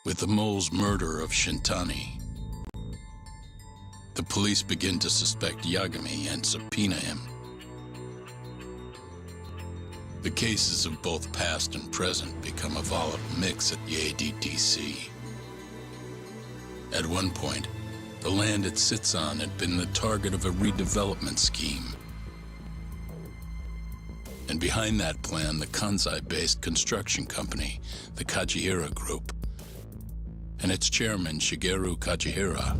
With the mole's murder of Shintani, the police begin to suspect Yagami and subpoena him. The cases of both past and present become a volatile mix at the ADDC. At one point, the land it sits on had been the target of a redevelopment scheme. And behind that plan, the Kansai-based construction company, the Kajihira Group, and its chairman, Shigeru Kajihira.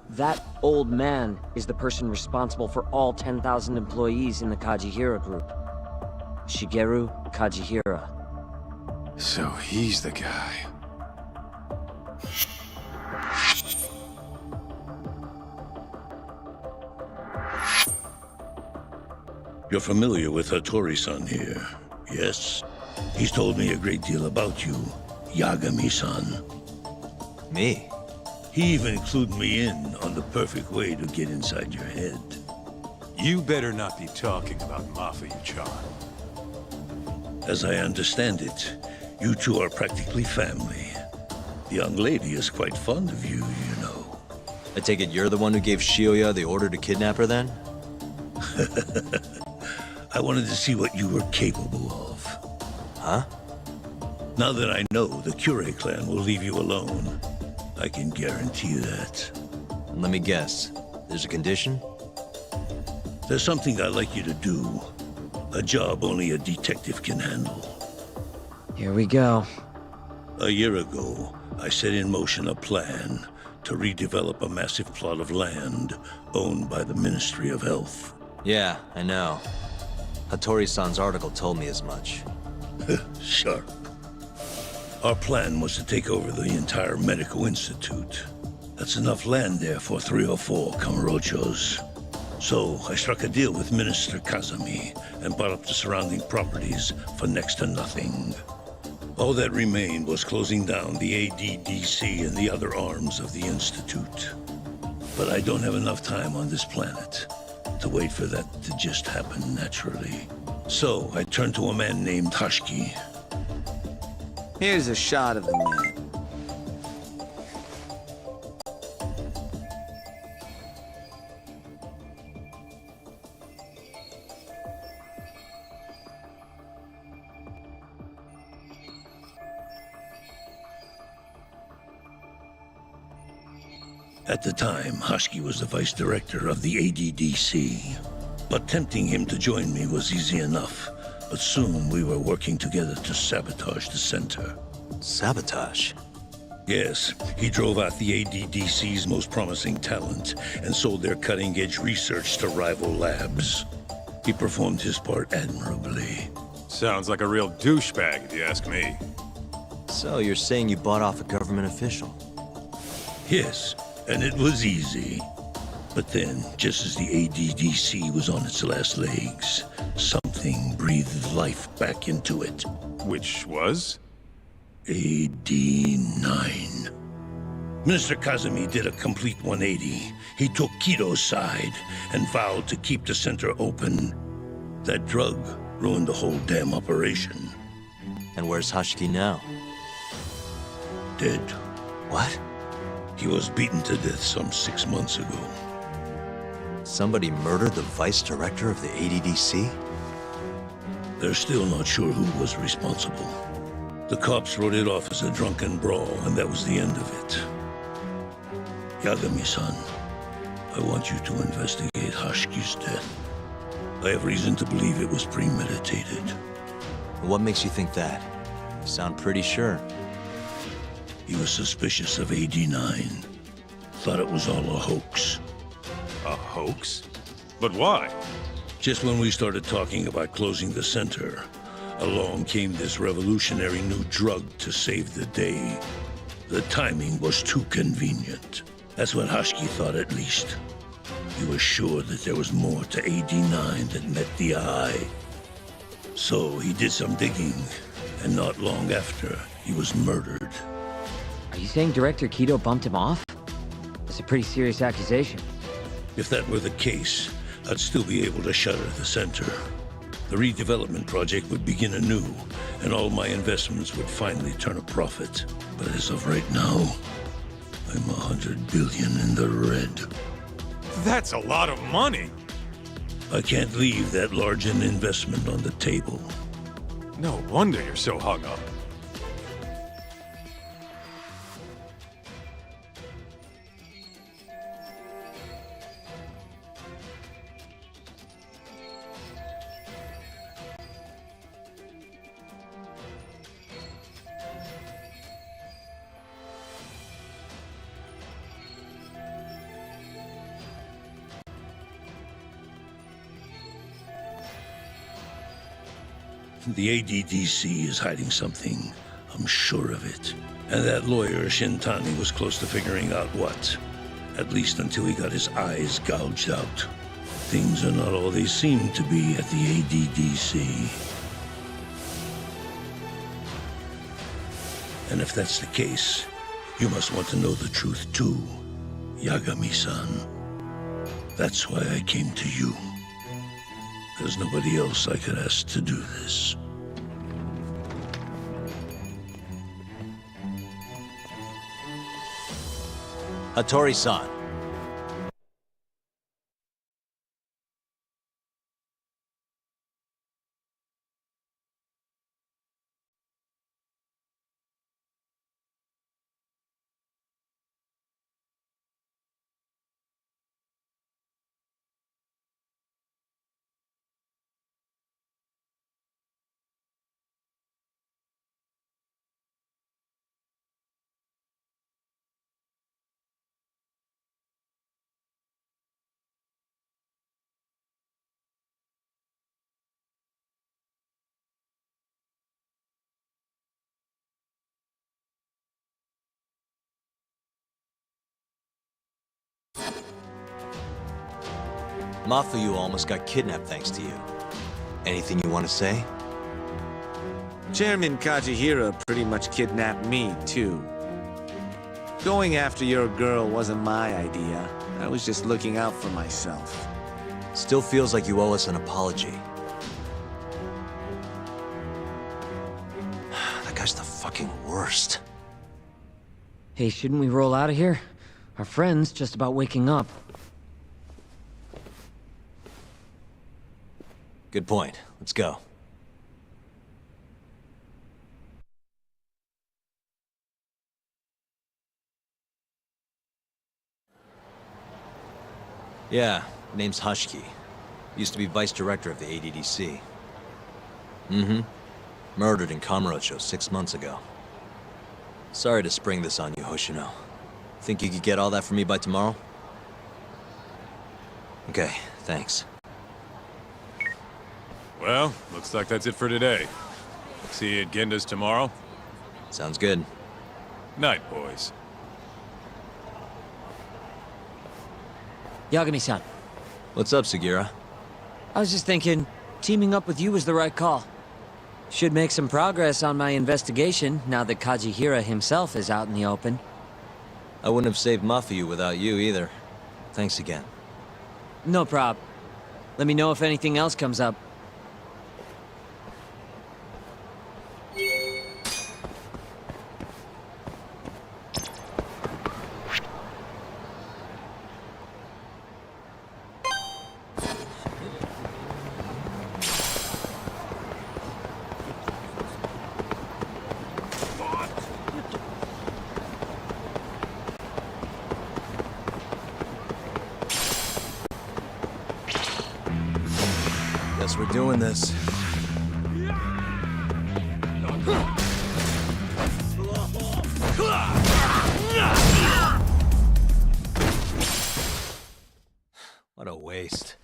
That old man is the person responsible for all 10,000 employees in the Kajihira Group. Shigeru Kajihira. So he's the guy. You're familiar with Hattori-san here, yes? He's told me a great deal about you, Yagami-san. Me? He even included me in on the perfect way to get inside your head. You better not be talking about Mafia-chan. As I understand it, you two are practically family. The young lady is quite fond of you, you know. I take it you're the one who gave Shioya the order to kidnap her then? I wanted to see what you were capable of. Huh? Now that I know the Kure clan will leave you alone, I can guarantee that. Let me guess. There's a condition? There's something I'd like you to do. A job only a detective can handle. Here we go. A year ago, I set in motion a plan to redevelop a massive plot of land owned by the Ministry of Health. Yeah, I know. Hattori-san's article told me as much. Sharp. Our plan was to take over the entire medical institute. That's enough land there for 3 or 4 Kamurochos. So I struck a deal with Minister Kazami and bought up the surrounding properties for next to nothing. All that remained was closing down the ADDC and the other arms of the institute. But I don't have enough time on this planet to wait for that to just happen naturally. So I turned to a man named Hashiki. Here's a shot of the man. At the time, Hashiki was the vice director of the ADDC. But tempting him to join me was easy enough. But soon we were working together to sabotage the center. Sabotage? Yes, he drove out the ADDC's most promising talent and sold their cutting-edge research to rival labs. He performed his part admirably. Sounds like a real douchebag, if you ask me. So you're saying you bought off a government official? Yes, and it was easy. But then, just as the ADDC was on its last legs, something breathed life back into it. Which was? AD9. Minister Kazami did a complete 180. He took Kido's side and vowed to keep the center open. That drug ruined the whole damn operation. And where's Hashiki now? Dead. What? He was beaten to death some 6 months ago. Somebody murdered the vice director of the ADDC? They're still not sure who was responsible. The cops wrote it off as a drunken brawl, and that was the end of it. Yagami-san, I want you to investigate Hashiki's death. I have reason to believe it was premeditated. What makes you think that? You sound pretty sure. He was suspicious of AD9. Thought it was all a hoax. A hoax? But why? Just when we started talking about closing the center, along came this revolutionary new drug to save the day. The timing was too convenient. That's what Hashiki thought, at least. He was sure that there was more to AD9 that met the eye. So he did some digging and not long after, he was murdered. Are you saying Director Kido bumped him off? That's a pretty serious accusation. If that were the case, I'd still be able to shutter the center. The redevelopment project would begin anew, and all my investments would finally turn a profit. But as of right now, I'm 100 billion in the red. That's a lot of money. I can't leave that large an investment on the table. No wonder you're so hung up. The ADDC is hiding something. I'm sure of it. And that lawyer, Shintani, was close to figuring out what. At least until he got his eyes gouged out. Things are not all they seem to be at the ADDC. And if that's the case, you must want to know the truth too, Yagami-san. That's why I came to you. There's nobody else I could ask to do this. Hattori-san. Mafuyu almost got kidnapped thanks to you. Anything you want to say? Chairman Kajihira pretty much kidnapped me, too. Going after your girl wasn't my idea. I was just looking out for myself. Still feels like you owe us an apology. That guy's the fucking worst. Hey, shouldn't we roll out of here? Our friend's just about waking up. Good point. Let's go. Yeah, name's Hushki. Used to be vice director of the ADDC. Mm-hmm. Murdered in Kamurocho 6 months ago. Sorry to spring this on you, Hoshino. Think you could get all that for me by tomorrow? Okay, thanks. Well, looks like that's it for today. See you at Genda's tomorrow. Sounds good. Night, boys. Yagami-san, What's up, Sugira? I was just thinking, teaming up with you was the right call. Should make some progress on my investigation now that Kajihira himself is out in the open. I wouldn't have saved Mafuyu without you either. Thanks again. No prob. Let me know if anything else comes up. Guess we're doing this. What a waste.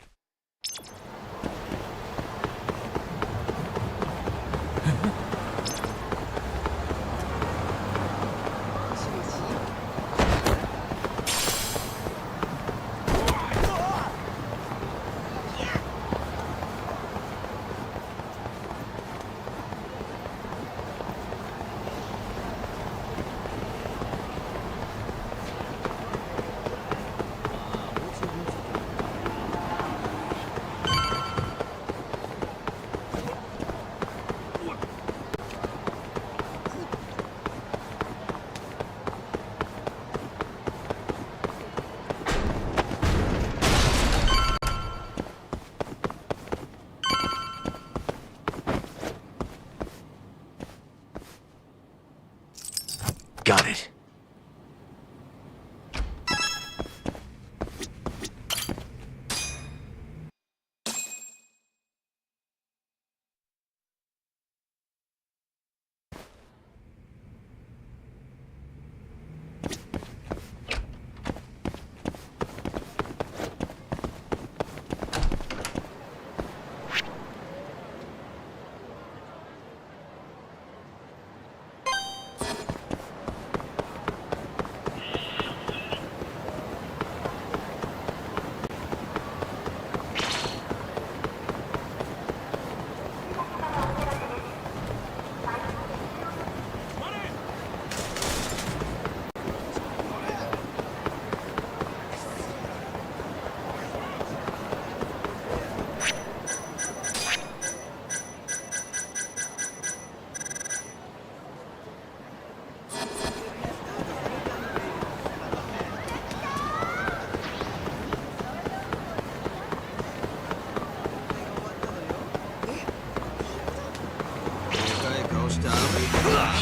Got it.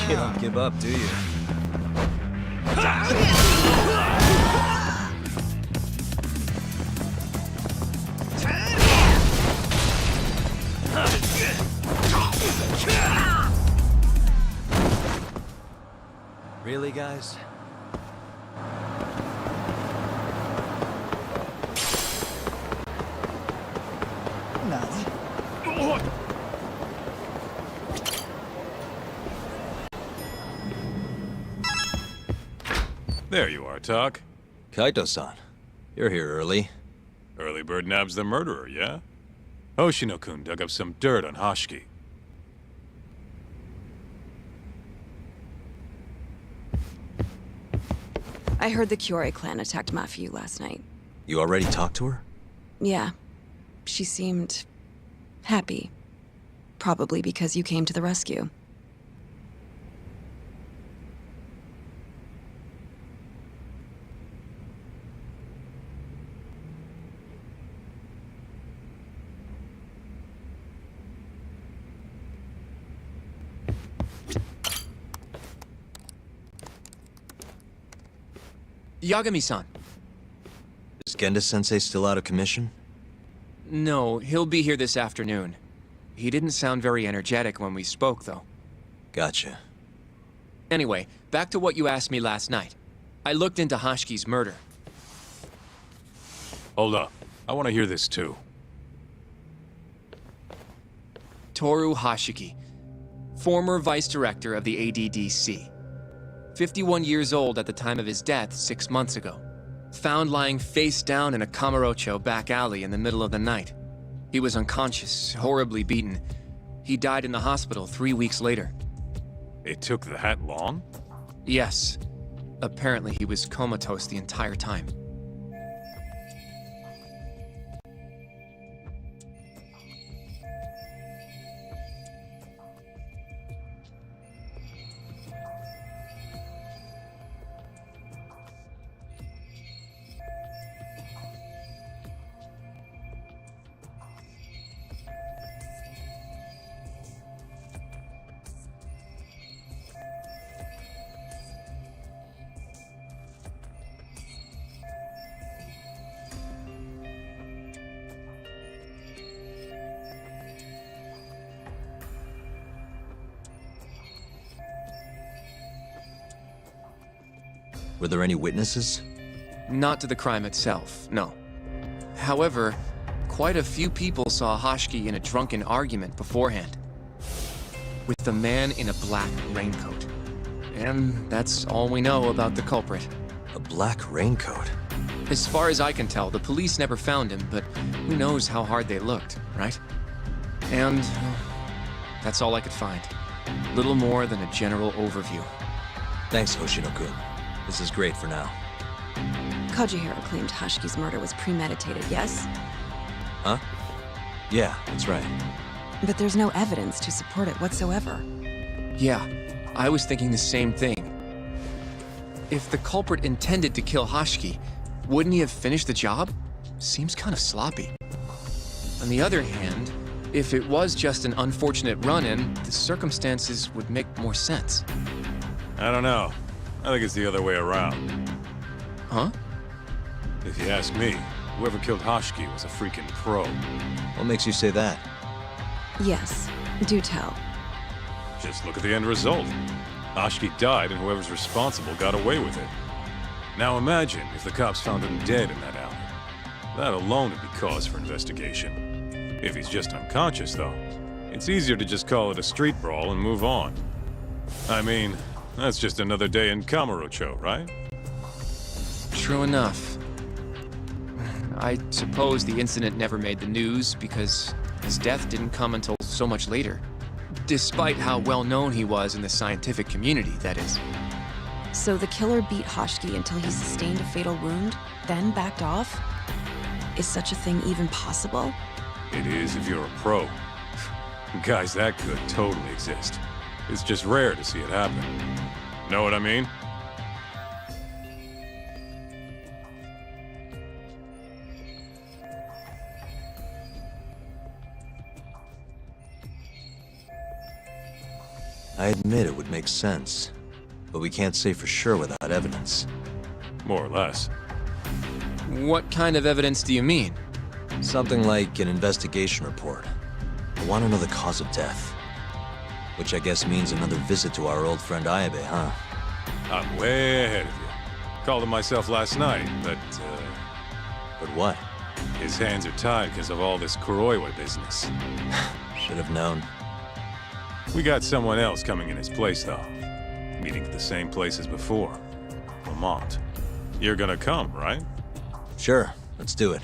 You don't give up, do you? Really, guys? There you are, Tak. Kaito-san, you're here early. Early bird nabs the murderer, yeah? Hoshino-kun dug up some dirt on Hashiki. I heard the Kyorei clan attacked Mafiu last night. You already talked to her? Yeah. She seemed... happy. Probably because you came to the rescue. Yagami-san. Is Genda-sensei still out of commission? No, he'll be here this afternoon. He didn't sound very energetic when we spoke, though. Gotcha. Anyway, back to what you asked me last night. I looked into Hashiki's murder. Hold up. I want to hear this too. Toru Hashiki, former vice director of the ADDC. 51 years old at the time of his death 6 months ago. Found lying face down in a Kamurocho back alley in the middle of the night. He was unconscious, horribly beaten. He died in the hospital 3 weeks later. It took that long? Yes. Apparently he was comatose the entire time. Were there any witnesses? Not to the crime itself, no. However, quite a few people saw Hashiki in a drunken argument beforehand. With the man in a black raincoat. And that's all we know about the culprit. A black raincoat? As far as I can tell, the police never found him, but who knows how hard they looked, right? And that's all I could find. Little more than a general overview. Thanks, Hoshino-kun. This is great for now. Kajihiro claimed Hashiki's murder was premeditated, yes? Huh? Yeah, that's right. But there's no evidence to support it whatsoever. Yeah, I was thinking the same thing. If the culprit intended to kill Hashiki, wouldn't he have finished the job? Seems kind of sloppy. On the other hand, if it was just an unfortunate run-in, the circumstances would make more sense. I don't know. I think it's the other way around. Huh? If you ask me, whoever killed Hoshki was a freaking pro. What makes you say that? Yes, do tell. Just look at the end result. Hoshki died and whoever's responsible got away with it. Now imagine if the cops found him dead in that alley. That alone would be cause for investigation. If he's just unconscious, though, it's easier to just call it a street brawl and move on. I mean, that's just another day in Kamurocho, right? True enough. I suppose the incident never made the news because his death didn't come until so much later. Despite how well known he was in the scientific community, that is. So the killer beat Hoshki until he sustained a fatal wound, then backed off? Is such a thing even possible? It is if you're a pro. Guys that good totally exist. It's just rare to see it happen. Know what I mean? I admit it would make sense, but we can't say for sure without evidence. More or less. What kind of evidence do you mean? Something like an investigation report. I want to know the cause of death. Which I guess means another visit to our old friend Ayabe, huh? I'm way ahead of you. Called him myself last night, but But what? his hands are tied because of all this Kuroiwa business. Should have known. We got someone else coming in his place, though. Meeting at the same place as before. Lamont. You're gonna come, right? Sure, let's do it.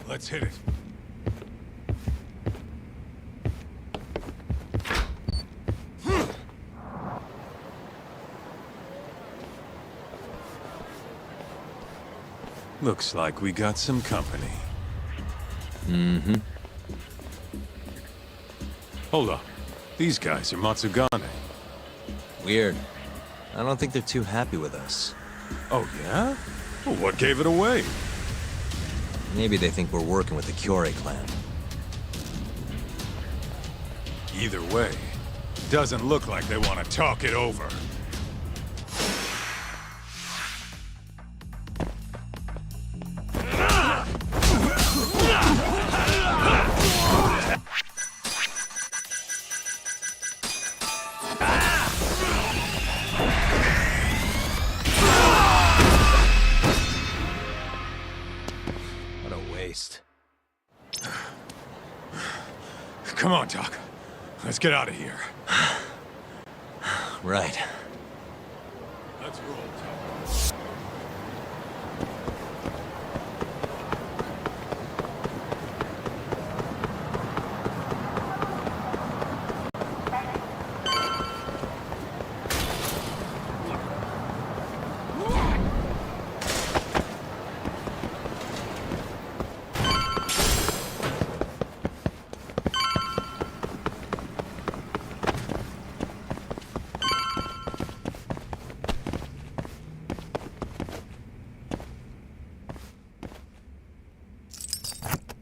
Let's hit it. Looks like we got some company. Mm-hmm. Hold up. These guys are Matsugane. Weird. I don't think they're too happy with us. Oh, yeah? Well, what gave it away? Maybe they think we're working with the Kyorei clan. Either way, doesn't look like they want to talk it over. What a waste. Come on, Doc. Let's get out of here. Right. Let's roll, Doc.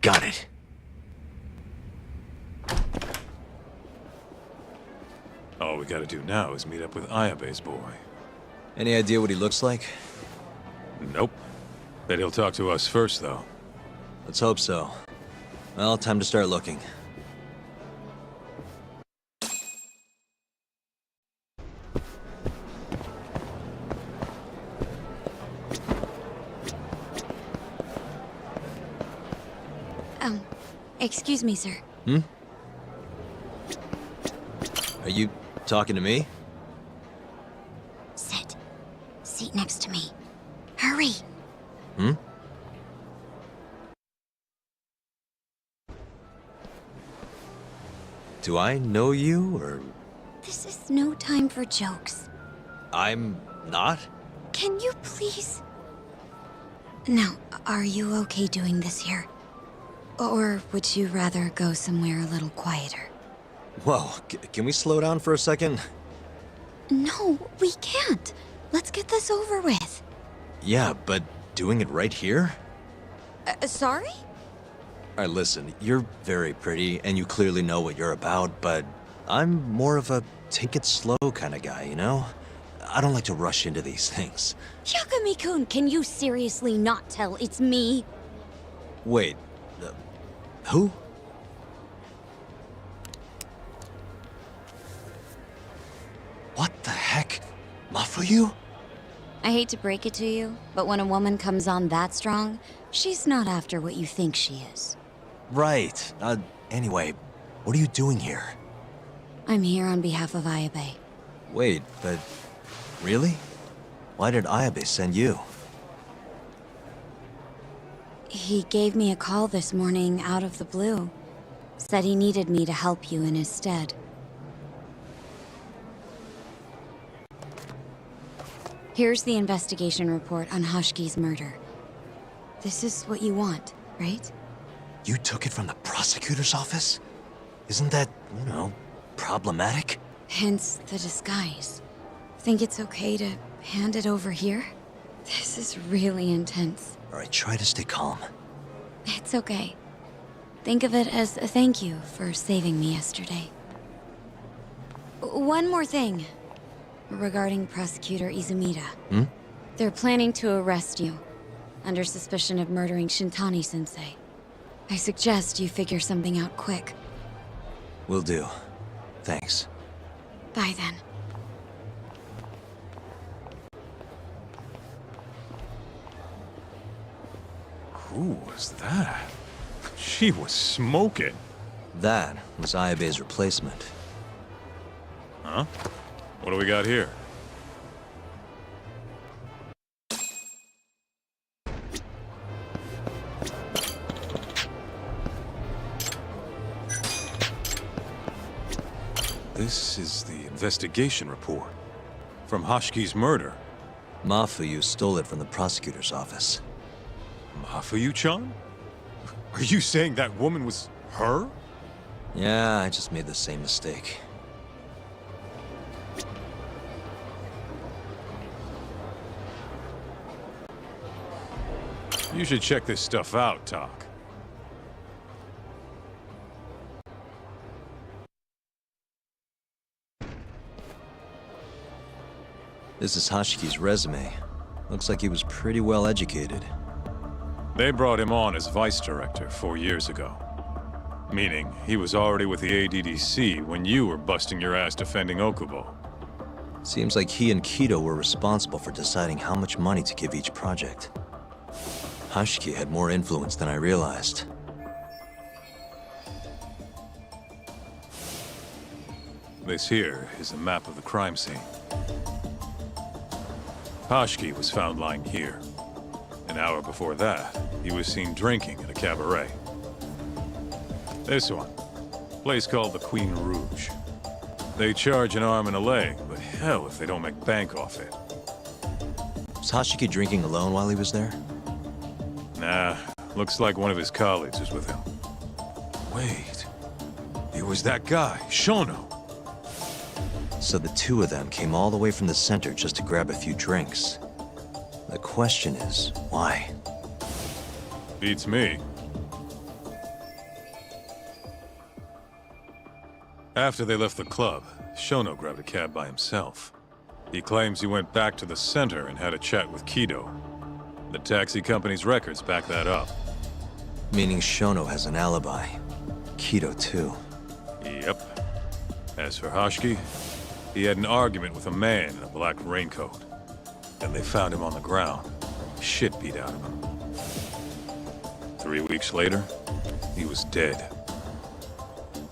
Got it. All we gotta do now is meet up with Ayabe's boy. Any idea what he looks like? Nope. Bet he'll talk to us first, though. Let's hope so. Well, time to start looking. Excuse me, sir. Are you talking to me? Sit. Seat next to me. Hurry. Do I know you, or... This is no time for jokes. I'm not? Can you please... Now, are you okay doing this here? Or would you rather go somewhere a little quieter? Whoa, can we slow down for a second? No, we can't. Let's get this over with. Yeah, but doing it right here? Sorry? Alright, listen, you're very pretty, and you clearly know what you're about, but I'm more of a take it slow kind of guy, you know? I don't like to rush into these things. Yagami-kun, can you seriously not tell it's me? Wait, who? What the heck? Mafuyu? I hate to break it to you, but when a woman comes on that strong, she's not after what you think she is. Right. Anyway, what are you doing here? I'm here on behalf of Ayabe. Wait, but... really? Why did Ayabe send you? He gave me a call this morning out of the blue. Said he needed me to help you in his stead. Here's the investigation report on Hashki's murder. This is what you want, right? You took it from the prosecutor's office? Isn't that, you know, problematic? Hence the disguise. Think it's okay to hand it over here? This is really intense. Alright, try to stay calm. It's okay. Think of it as a thank you for saving me yesterday. One more thing. Regarding Prosecutor Izumida. Hmm? They're planning to arrest you, under suspicion of murdering Shintani-sensei. I suggest you figure something out quick. Will do. Thanks. Bye then. Who was that? She was smoking. That was Ayabe's replacement. Huh? What do we got here? This is the investigation report. From Hashki's murder. Mafuyu stole it from the prosecutor's office. Mafuyu-chan? Are you saying that woman was her? Yeah, I just made the same mistake. You should check this stuff out, Tak. This is Hashki's resume. Looks like he was pretty well educated. They brought him on as vice director 4 years ago. Meaning, he was already with the ADDC when you were busting your ass defending Okubo. Seems like he and Kido were responsible for deciding how much money to give each project. Hashki had more influence than I realized. This here is a map of the crime scene. Hashki was found lying here. An hour before that, he was seen drinking at a cabaret. This one, place called the Queen Rouge. They charge an arm and a leg, but hell if they don't make bank off it. Was Hashiki drinking alone while he was there? Nah, looks like one of his colleagues was with him. Wait, it was that guy, Shono. So the two of them came all the way from the center just to grab a few drinks. The question is, why? Beats me. After they left the club, Shono grabbed a cab by himself. He claims he went back to the center and had a chat with Kido. The taxi company's records back that up. Meaning Shono has an alibi. Kido too. Yep. As for Hashki, he had an argument with a man in a black raincoat. Then they found him on the ground. Shit beat out of him. 3 weeks later, he was dead.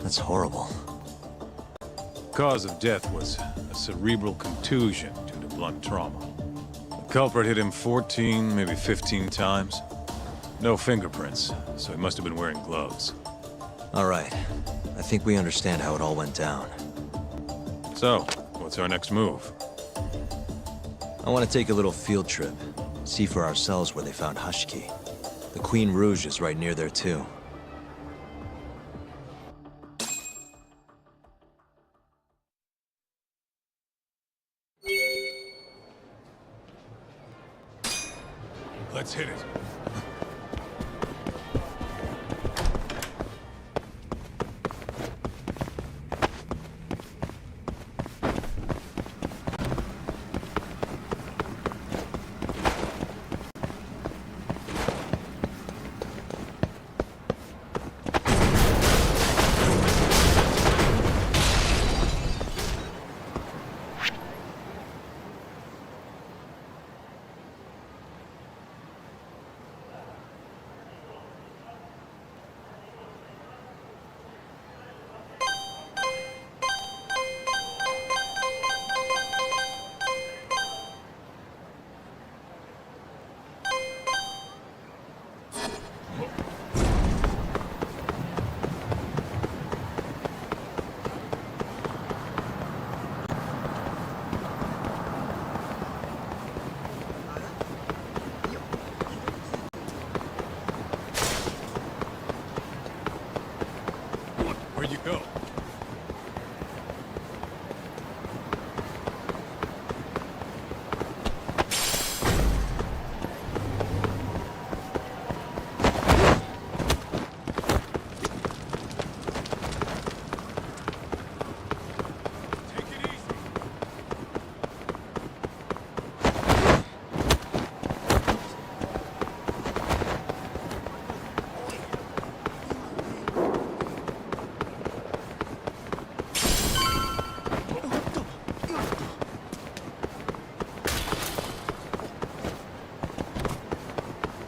That's horrible. Cause of death was a cerebral contusion due to blunt trauma. The culprit hit him 14, maybe 15 times. No fingerprints, so he must have been wearing gloves. All right. I think we understand how it all went down. So, what's our next move? I want to take a little field trip. See for ourselves where they found Hashiki. The Queen Rouge is right near there too. Let's hit it.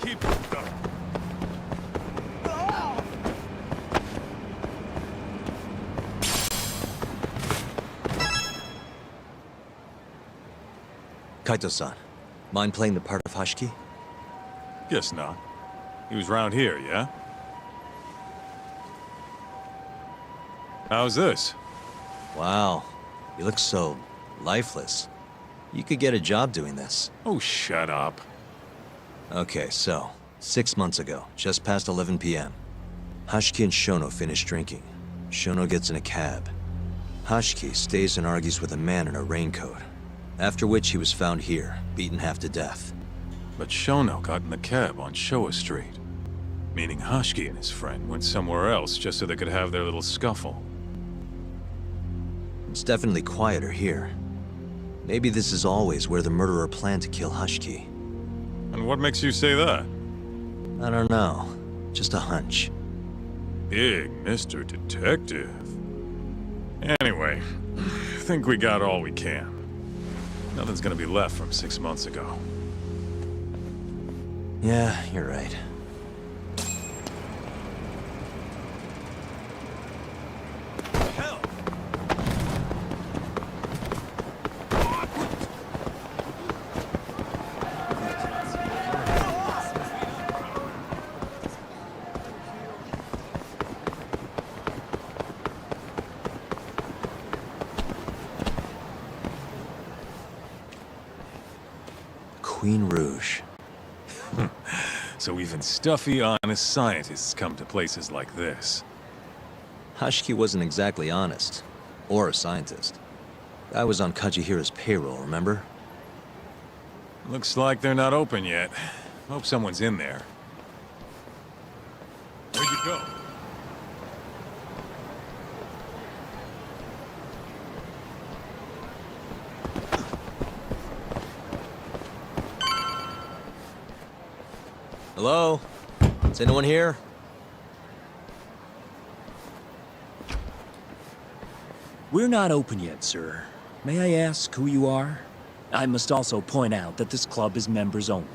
keep... Kaito-san, mind playing the part of Hashiki? Guess not. He was round here, yeah? How's this? Wow, you look so lifeless. You could get a job doing this. Oh, shut up. Okay, so, 6 months ago, just past 11 p.m. Hashiki and Shono finish drinking. Shono gets in a cab. Hashiki stays and argues with a man in a raincoat, after which he was found here, beaten half to death. But Shono got in the cab on Showa Street. Meaning Hashiki and his friend went somewhere else just so they could have their little scuffle. It's definitely quieter here. Maybe this is always where the murderer planned to kill Hashiki. And what makes you say that? I don't know. Just a hunch. Big Mr. Detective. Anyway, I think we got all we can. Nothing's gonna be left from 6 months ago. Yeah, you're right. Queen Rouge. So even stuffy, honest scientists come to places like this. Hashiki wasn't exactly honest. Or a scientist. I was on Kajihira's payroll, remember? Looks like they're not open yet. Hope someone's in there. Where'd you go? Hello? Is anyone here? We're not open yet, sir. May I ask who you are? I must also point out that this club is members only.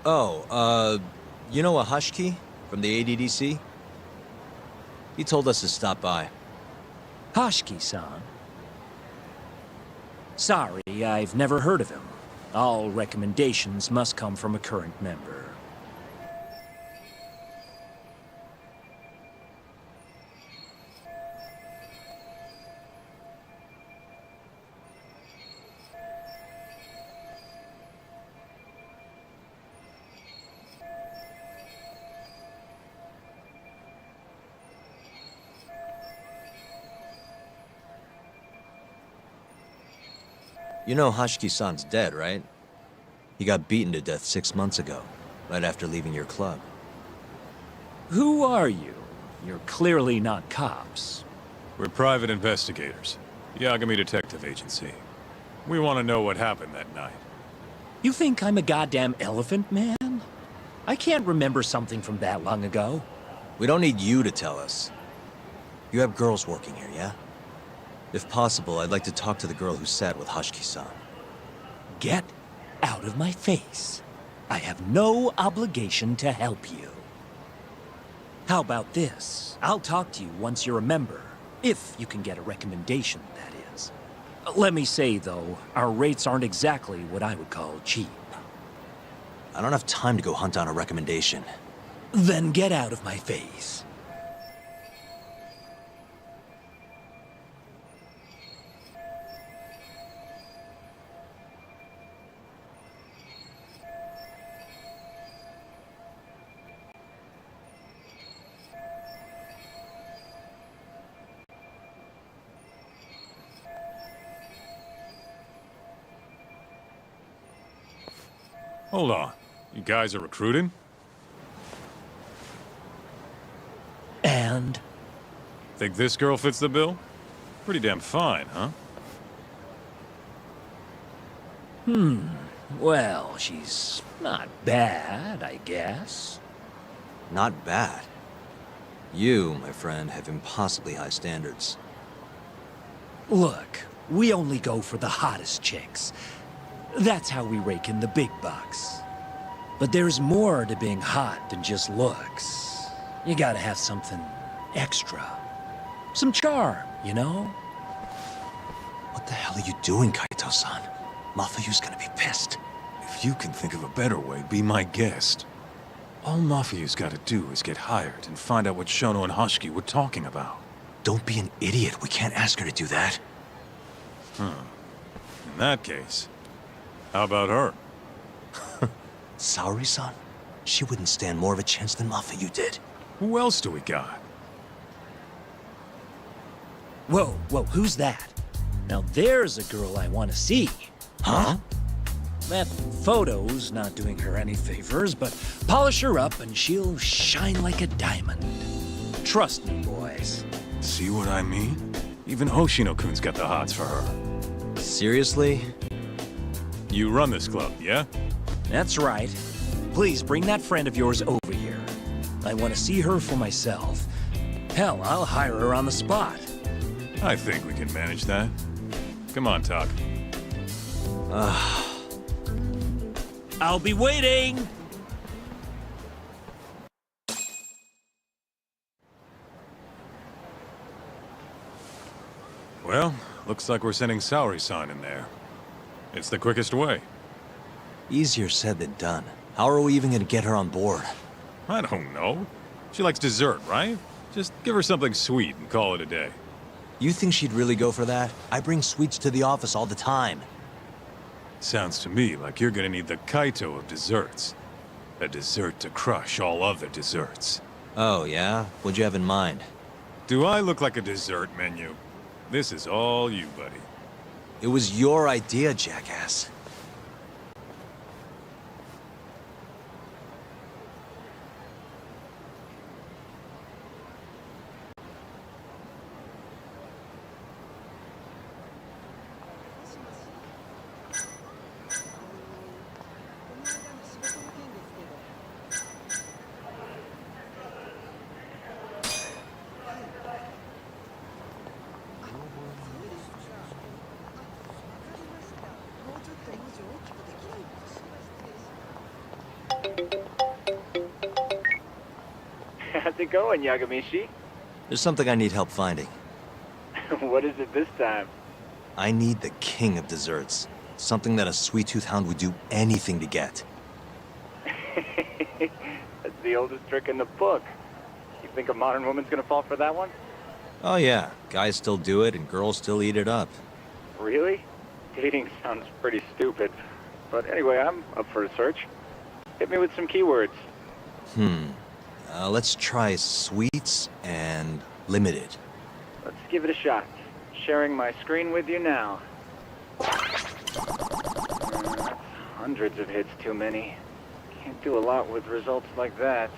Oh, you know a Hashiki from the ADDC? He told us to stop by. Hashiki-san? Sorry, I've never heard of him. All recommendations must come from a current member. You know Hashiki-san's dead, right? He got beaten to death 6 months ago, right after leaving your club. Who are you? You're clearly not cops. We're private investigators. Yagami Detective Agency. We want to know what happened that night. You think I'm a goddamn elephant man? I can't remember something from that long ago. We don't need you to tell us. You have girls working here, yeah? If possible, I'd like to talk to the girl who sat with Hashiki-san. Get out of my face. I have no obligation to help you. How about this? I'll talk to you once you're a member. If you can get a recommendation, that is. Let me say, though, our rates aren't exactly what I would call cheap. I don't have time to go hunt down a recommendation. Then get out of my face. Hold on. You guys are recruiting? And? Think this girl fits the bill? Pretty damn fine, huh? Well, she's not bad, I guess. Not bad. You, my friend, have impossibly high standards. Look, we only go for the hottest chicks. That's how we rake in the big bucks. But there's more to being hot than just looks. You gotta have something extra. Some charm, you know? What the hell are you doing, Kaito-san? Mafuyu's gonna be pissed. If you can think of a better way, be my guest. All Mafuyu's gotta do is get hired and find out what Shono and Hoshiki were talking about. Don't be an idiot. We can't ask her to do that. In that case, how about her? Saori-san? She wouldn't stand more of a chance than Mafuyu did. Who else do we got? Whoa, who's that? Now there's a girl I want to see. Huh? That photo's not doing her any favors, but polish her up and she'll shine like a diamond. Trust me, boys. See what I mean? Even Hoshino-kun's got the hots for her. Seriously? You run this club, yeah? That's right. Please bring that friend of yours over here. I want to see her for myself. Hell, I'll hire her on the spot. I think we can manage that. Come on, Talk. I'll be waiting! Well, looks like we're sending Saori-san in there. It's the quickest way. Easier said than done. How are we even gonna get her on board? I don't know. She likes dessert, right? Just give her something sweet and call it a day. You think she'd really go for that? I bring sweets to the office all the time. Sounds to me like you're gonna need the Kaito of desserts. A dessert to crush all other desserts. Oh, yeah? What'd you have in mind? Do I look like a dessert menu? This is all you, buddy. It was your idea, jackass. How's it going, Yagamishi? There's something I need help finding. What is it this time? I need the king of desserts. Something that a sweet-tooth hound would do anything to get. That's the oldest trick in the book. You think a modern woman's gonna fall for that one? Oh yeah, guys still do it and girls still eat it up. Really? Dating sounds pretty stupid. But anyway, I'm up for a search. Hit me with some keywords. Let's try sweets and limited. Let's give it a shot. Sharing my screen with you now. That's hundreds of hits too many. Can't do a lot with results like that.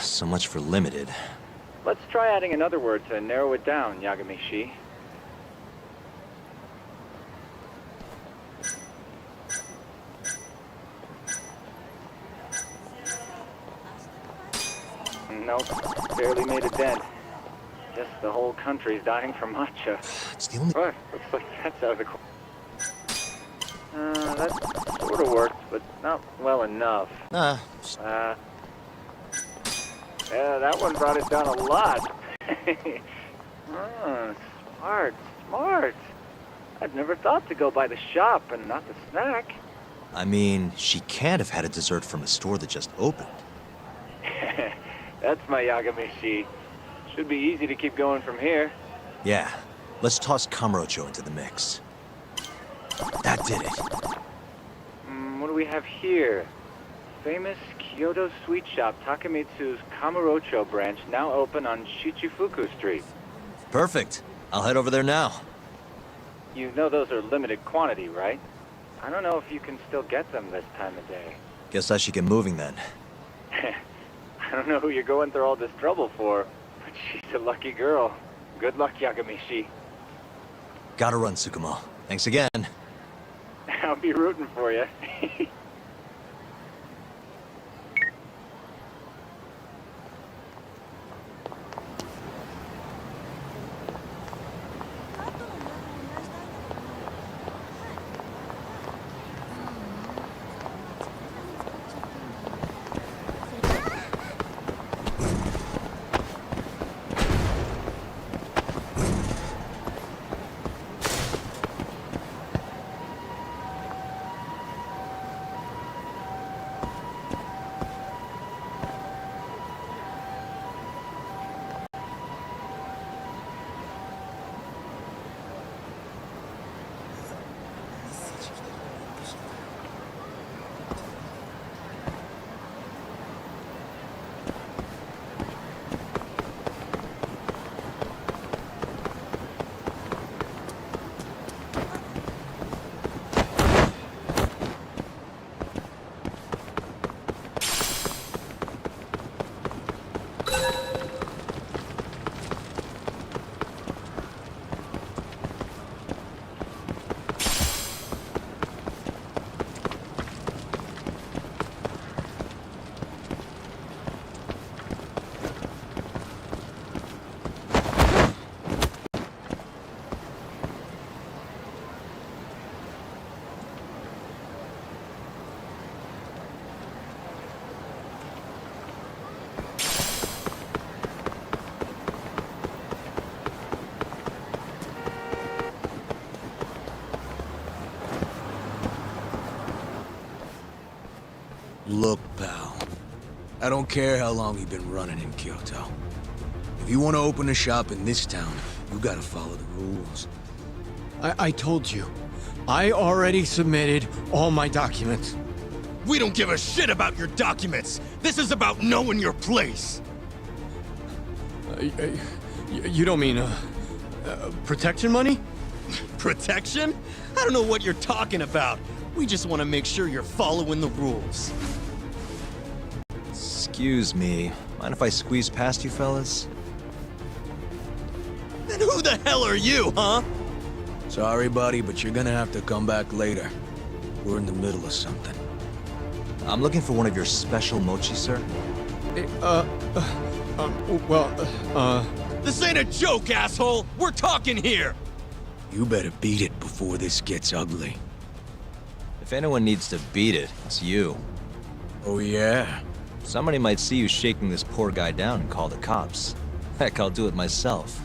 So much for limited. Let's try adding another word to narrow it down, Yagamishi. Nope, barely made a dent. Guess the whole country's dying from matcha. It's the only... What? Looks like that's out of the... that sort of worked, but not well enough. Yeah, that one brought it down a lot. Smart. I'd never thought to go by the shop and not the snack. I mean, she can't have had a dessert from a store that just opened. That's my Yagamishi. Should be easy to keep going from here. Yeah, let's toss Kamurocho into the mix. That did it. What do we have here? Famous Kyoto sweet shop Takemitsu's Kamurocho branch now open on Shichifuku Street. Perfect. I'll head over there now. You know those are limited quantity, right? I don't know if you can still get them this time of day. Guess I should get moving then. I don't know who you're going through all this trouble for, but she's a lucky girl. Good luck, Yagamishi. Gotta run, Tsukumo. Thanks again. I'll be rooting for you. I don't care how long you've been running in Kyoto. If you want to open a shop in this town, you gotta follow the rules. I told you. I already submitted all my documents. We don't give a shit about your documents! This is about knowing your place! You don't mean, protection money? Protection? I don't know what you're talking about. We just want to make sure you're following the rules. Excuse me. Mind if I squeeze past you fellas? Then who the hell are you, huh? Sorry, buddy, but you're gonna have to come back later. We're in the middle of something. I'm looking for one of your special mochi, sir. This ain't a joke, asshole! We're talking here! You better beat it before this gets ugly. If anyone needs to beat it, it's you. Oh, yeah? Somebody might see you shaking this poor guy down and call the cops. Heck, I'll do it myself.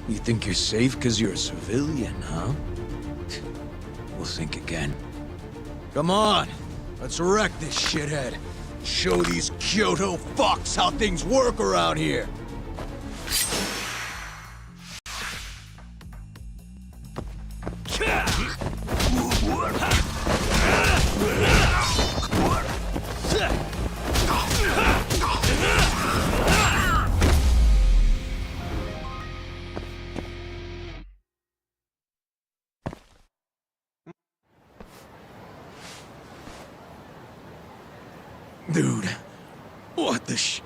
You think you're safe because you're a civilian, huh? We'll think again. Come on! Let's wreck this shithead. Show these Kyoto fucks how things work around here! Dude, what the shit?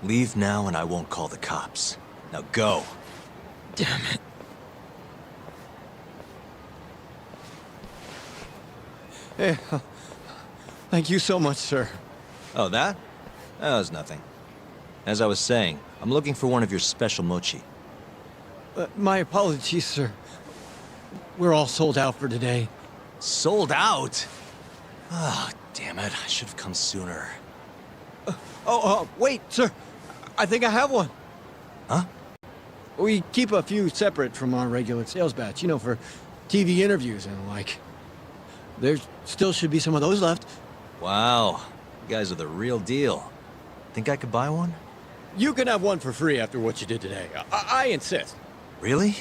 Leave now and I won't call the cops. Now go. Damn it. Hey, thank you so much, sir. Oh, that? That was nothing. As I was saying, I'm looking for one of your special mochi. My apologies, sir. We're all sold out for today. Sold out? Ah, damn it. I should have come sooner. Wait, sir. I think I have one. Huh? We keep a few separate from our regular sales batch, you know, for TV interviews and the like. There still should be some of those left. Wow. You guys are the real deal. Think I could buy one? You can have one for free after what you did today. I insist. Really?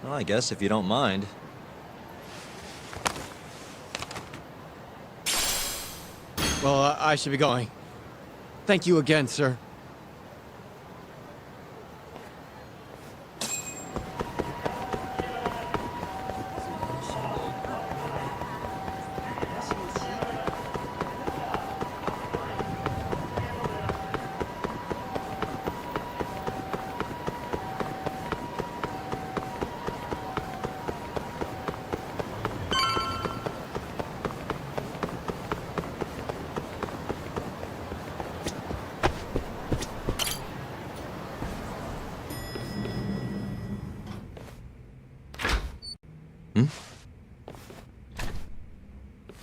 Well, I guess if you don't mind. Well, I should be going. Thank you again, sir.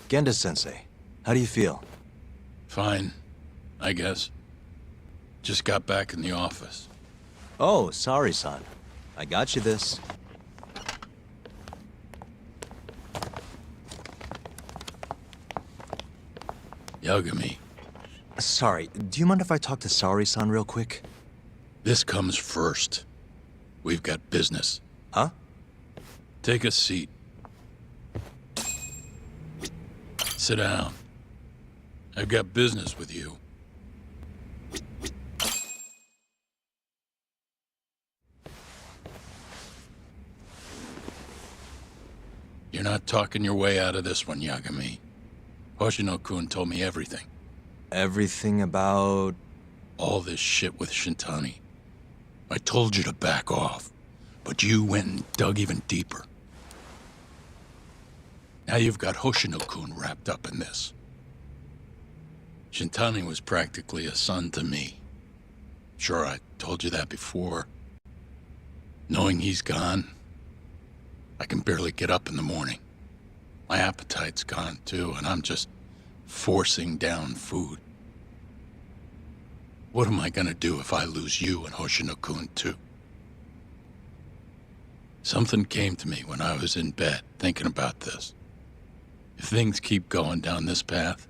Genda-sensei, how do you feel? Fine, I guess. Just got back in the office. Oh, sorry, son. I got you this. Yagami, Sorry, do you mind if I talk to Sari-san real quick? this comes first. We've got business. Huh? Take a seat. Sit down. I've got business with you. You're not talking your way out of this one, Yagami. Hoshino-kun told me everything. Everything about... All this shit with Shintani. I told you to back off, but you went and dug even deeper. Now you've got Hoshino-kun wrapped up in this. Shintani was practically a son to me. Sure, I told you that before. Knowing he's gone, I can barely get up in the morning. My appetite's gone too, and I'm just forcing down food. What am I gonna do if I lose you and Hoshino-kun too? Something came to me when I was in bed thinking about this. If things keep going down this path,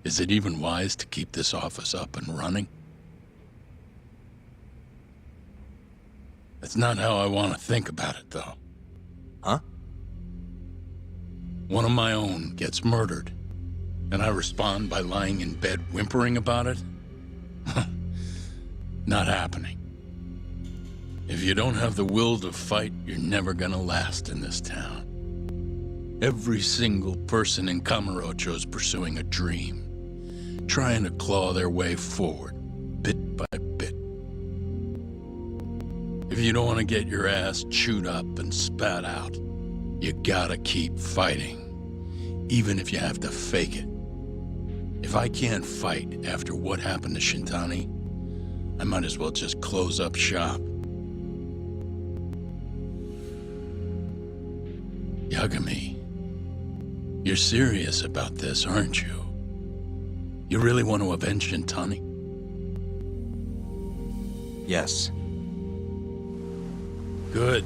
is it even wise to keep this office up and running? That's not how I want to think about it, though. Huh? One of my own gets murdered, and I respond by lying in bed whimpering about it? Not happening. If you don't have the will to fight, you're never gonna last in this town. Every single person in Kamurocho is pursuing a dream, trying to claw their way forward, bit by bit. If you don't want to get your ass chewed up and spat out, you gotta keep fighting, even if you have to fake it. If I can't fight after what happened to Shintani, I might as well just close up shop. Yagami, you're serious about this, aren't you? You really want to avenge Shintani? Yes. Good.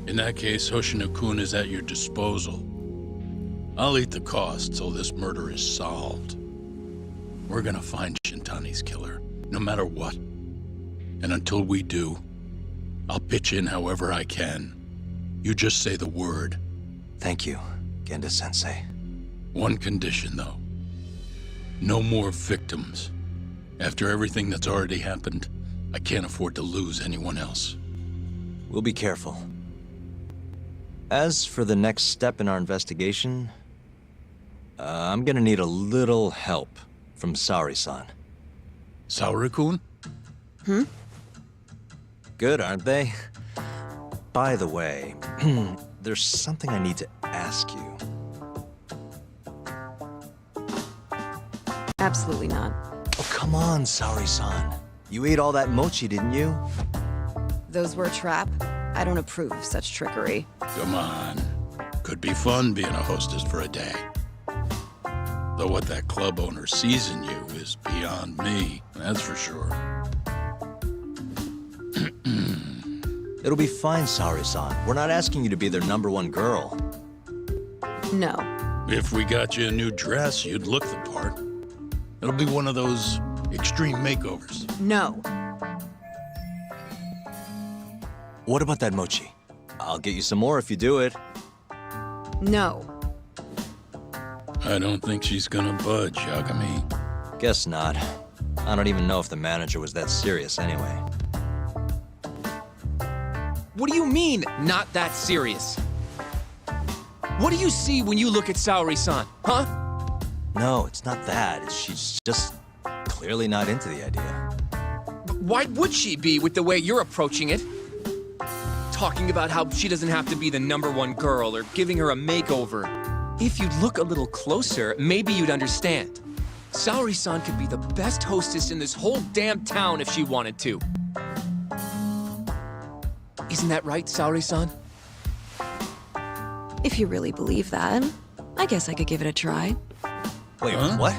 In that case, Hoshino-kun is at your disposal. I'll eat the cost till this murder is solved. We're gonna find Shintani's killer, no matter what. And until we do, I'll pitch in however I can. You just say the word. Thank you, Genda-sensei. One condition, though. No more victims. After everything that's already happened, I can't afford to lose anyone else. We'll be careful. As for the next step in our investigation, I'm gonna need a little help from Saori-san. Saori-kun? Good, aren't they? By the way, there's something I need to ask you. Absolutely not. Oh, come on, Saori-san. You ate all that mochi, didn't you? Those were a trap. I don't approve of such trickery. Come on. Could be fun being a hostess for a day. Though what that club owner sees in you is beyond me, that's for sure. It'll be fine, Saori-san. We're not asking you to be their #1 girl. No. If we got you a new dress, you'd look the part. It'll be one of those extreme makeovers. No. What about that mochi? I'll get you some more if you do it. No. I don't think she's gonna budge, Yagami. Guess not. I don't even know if the manager was that serious anyway. What do you mean, not that serious? What do you see when you look at Saori-san, huh? No, it's not that. She's just clearly not into the idea. Why would she be with the way you're approaching it? Talking about how she doesn't have to be the #1 girl or giving her a makeover. If you'd look a little closer, maybe you'd understand. Saori-san could be the best hostess in this whole damn town if she wanted to. Isn't that right, Saori-san? If you really believe that, I guess I could give it a try. Wait, what?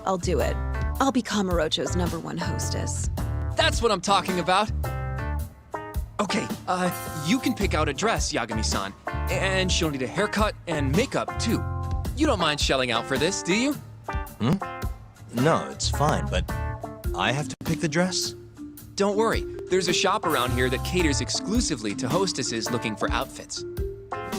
I'll do it. I'll be Kamurocho's #1 hostess. That's what I'm talking about. Okay, you can pick out a dress, Yagami-san. And she'll need a haircut and makeup, too. You don't mind shelling out for this, do you? No, it's fine, but I have to pick the dress? Don't worry. There's a shop around here that caters exclusively to hostesses looking for outfits.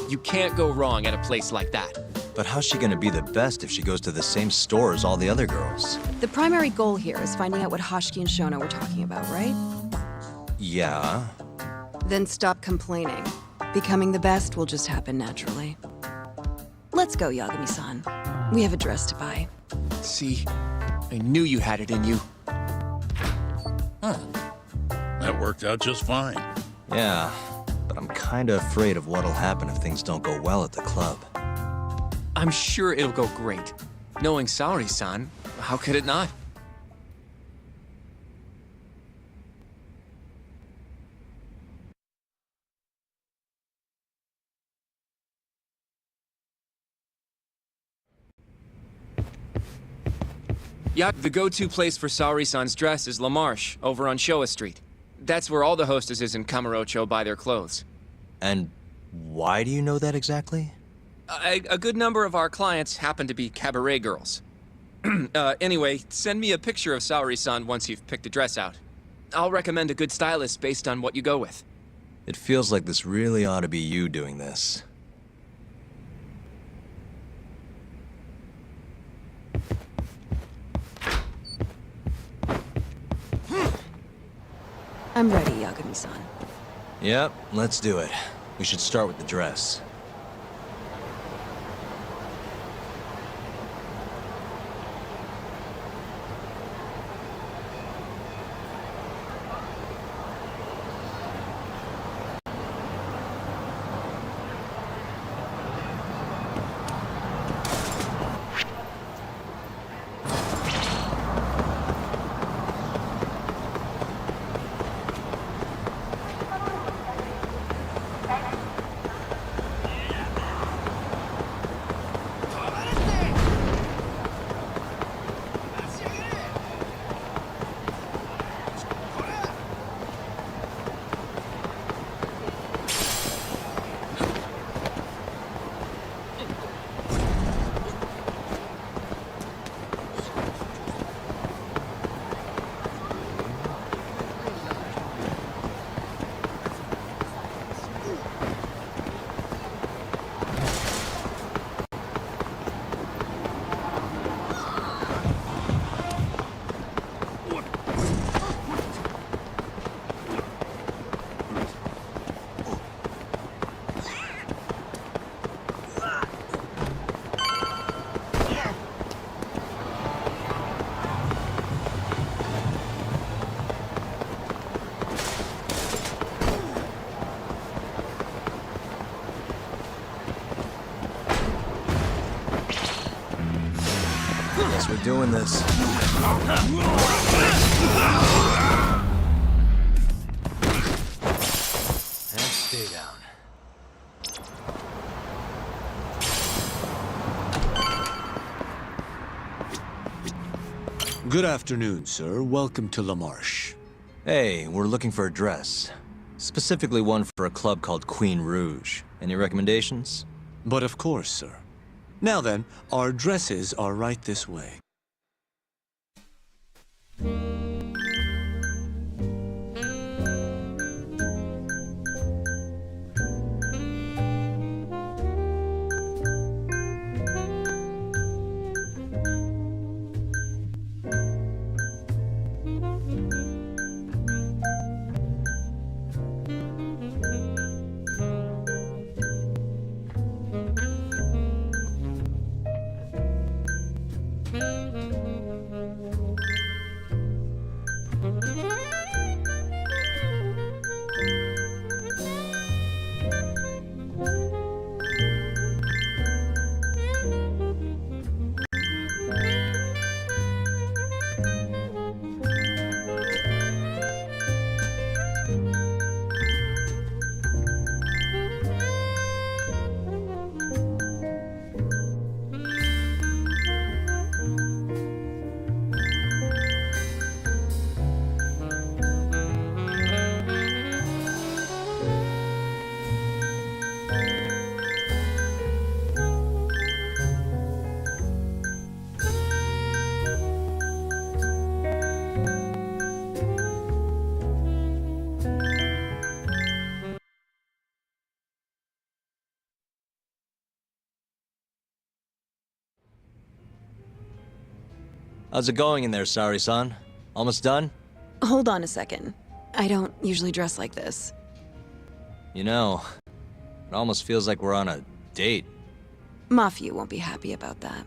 You can't go wrong at a place like that. But how's she gonna be the best if she goes to the same store as all the other girls? The primary goal here is finding out what Hoshiki and Shona were talking about, right? Yeah. Then stop complaining. Becoming the best will just happen naturally. Let's go, Yagami-san. We have a dress to buy. See, I knew you had it in you. Huh. That worked out just fine. Yeah, but I'm kinda afraid of what'll happen if things don't go well at the club. I'm sure it'll go great. Knowing Saori-san, how could it not? Yeah, the go-to place for Saori-san's dress is La Marche, over on Showa Street. That's where all the hostesses in Kamurocho buy their clothes. And Why do you know that exactly? A good number of our clients happen to be cabaret girls. Anyway, send me a picture of Saori-san once you've picked a dress out. I'll recommend a good stylist based on what you go with. It feels like this really ought to be you doing this. I'm ready, Yagami-san. Yep, let's do it. We should start with the dress. Guess we're doing this. And stay down. Good afternoon, sir. Welcome to La Marche. Hey, we're looking for a dress. Specifically one for a club called Queen Rouge. Any recommendations? But of course, sir. Now then, our dresses are right this way. How's it going in there, Saori-san? Almost done? Hold on a second. I don't usually dress like this. You know, it almost feels like we're on a date. Mafia won't be happy about that.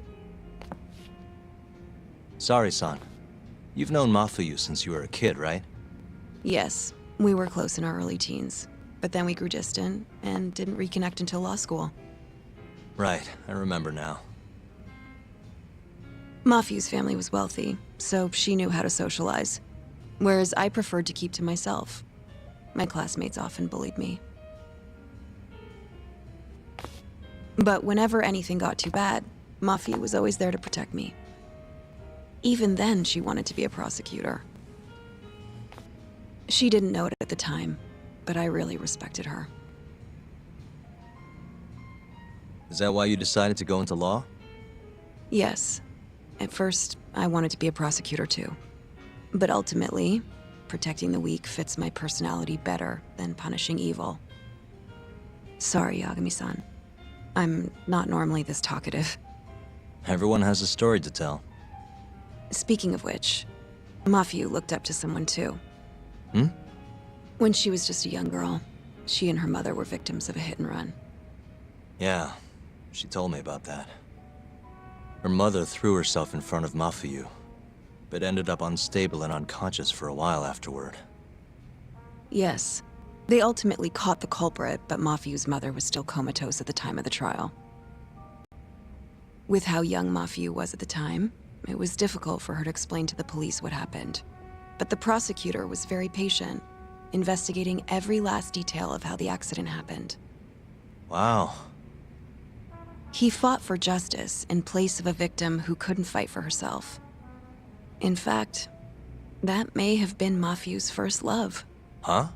Saori-san, you've known Mafuyu since you were a kid, right? Yes, we were close in our early teens. But then we grew distant and didn't reconnect until law school. Right, I remember now. Mafuyu's family was wealthy, so she knew how to socialize. Whereas I preferred to keep to myself. My classmates often bullied me. But whenever anything got too bad, Mafuyu was always there to protect me. Even then, she wanted to be a prosecutor. She didn't know it at the time, but I really respected her. Is that why you decided to go into law? Yes. At first, I wanted to be a prosecutor too. But ultimately, protecting the weak fits my personality better than punishing evil. Sorry, Yagami-san. I'm not normally this talkative. Everyone has a story to tell. Speaking of which, Mafiu looked up to someone too. Hmm? When she was just a young girl, she and her mother were victims of a hit and run. Yeah, she told me about that. Her mother threw herself in front of Mafiu, but ended up unstable and unconscious for a while afterward. Yes. They ultimately caught the culprit, but Mafiu's mother was still comatose at the time of the trial. With how young Mafiu was at the time, it was difficult for her to explain to the police what happened. But the prosecutor was very patient, investigating every last detail of how the accident happened. Wow. He fought for justice in place of a victim who couldn't fight for herself. In fact, that may have been Mafiu's first love. Huh?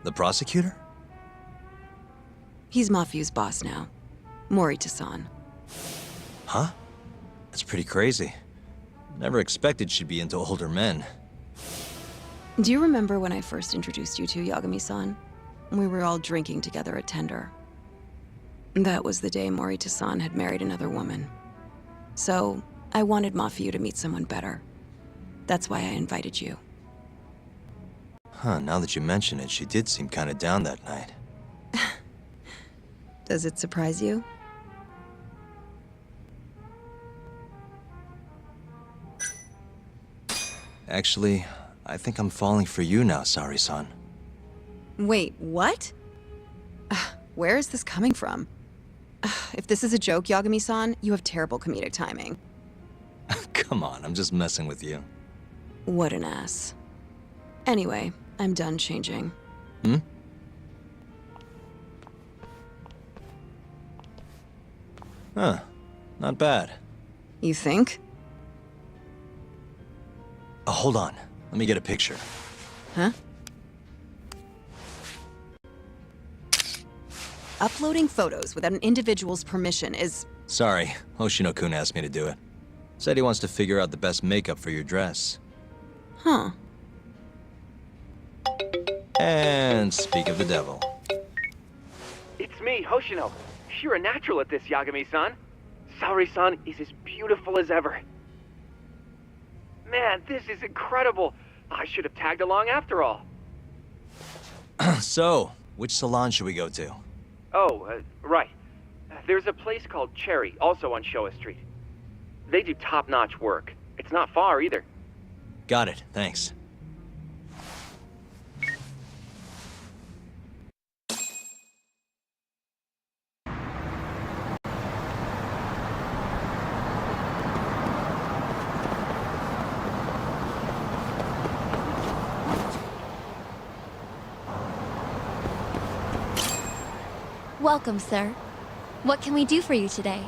The prosecutor? He's Mafiu's boss now, Morita-san. Huh? That's pretty crazy. Never expected she'd be into older men. Do you remember when I first introduced you to Yagami-san? We were all drinking together at Tender. That was the day Morita-san had married another woman. So, I wanted Mafiu to meet someone better. That's why I invited you. Huh, now that you mention it, she did seem kinda down that night. Does it surprise you? Actually, I think I'm falling for you now, Sari-san. Wait, what? Where is this coming from? If this is a joke, Yagami-san, you have terrible comedic timing. Come on, I'm just messing with you. What an ass. Anyway, I'm done changing. Hmm? Huh. Not bad. You think? Oh, hold on. Let me get a picture. Huh? Uploading photos without an individual's permission is... Sorry, Hoshino-kun asked me to do it. Said he wants to figure out the best makeup for your dress. Huh. And speak of the devil. It's me, Hoshino. You're a natural at this, Yagami-san. Saori-san is as beautiful as ever. Man, this is incredible. I should have tagged along after all. So, which salon should we go to? Oh, right. There's a place called Cherry, also on Showa Street. They do top-notch work. It's not far, either. Got it, thanks. Welcome, sir. What can we do for you today?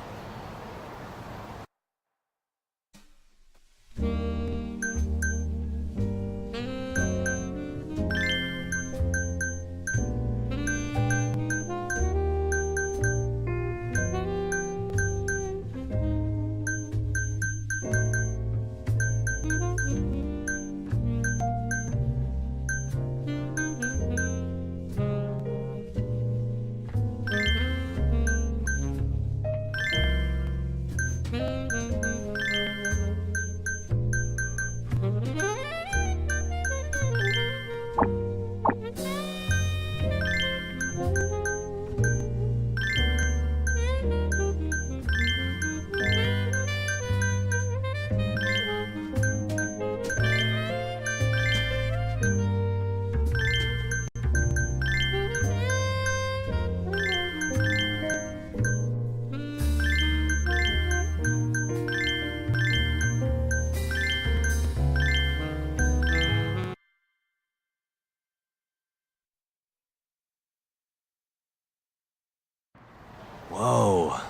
Whoa,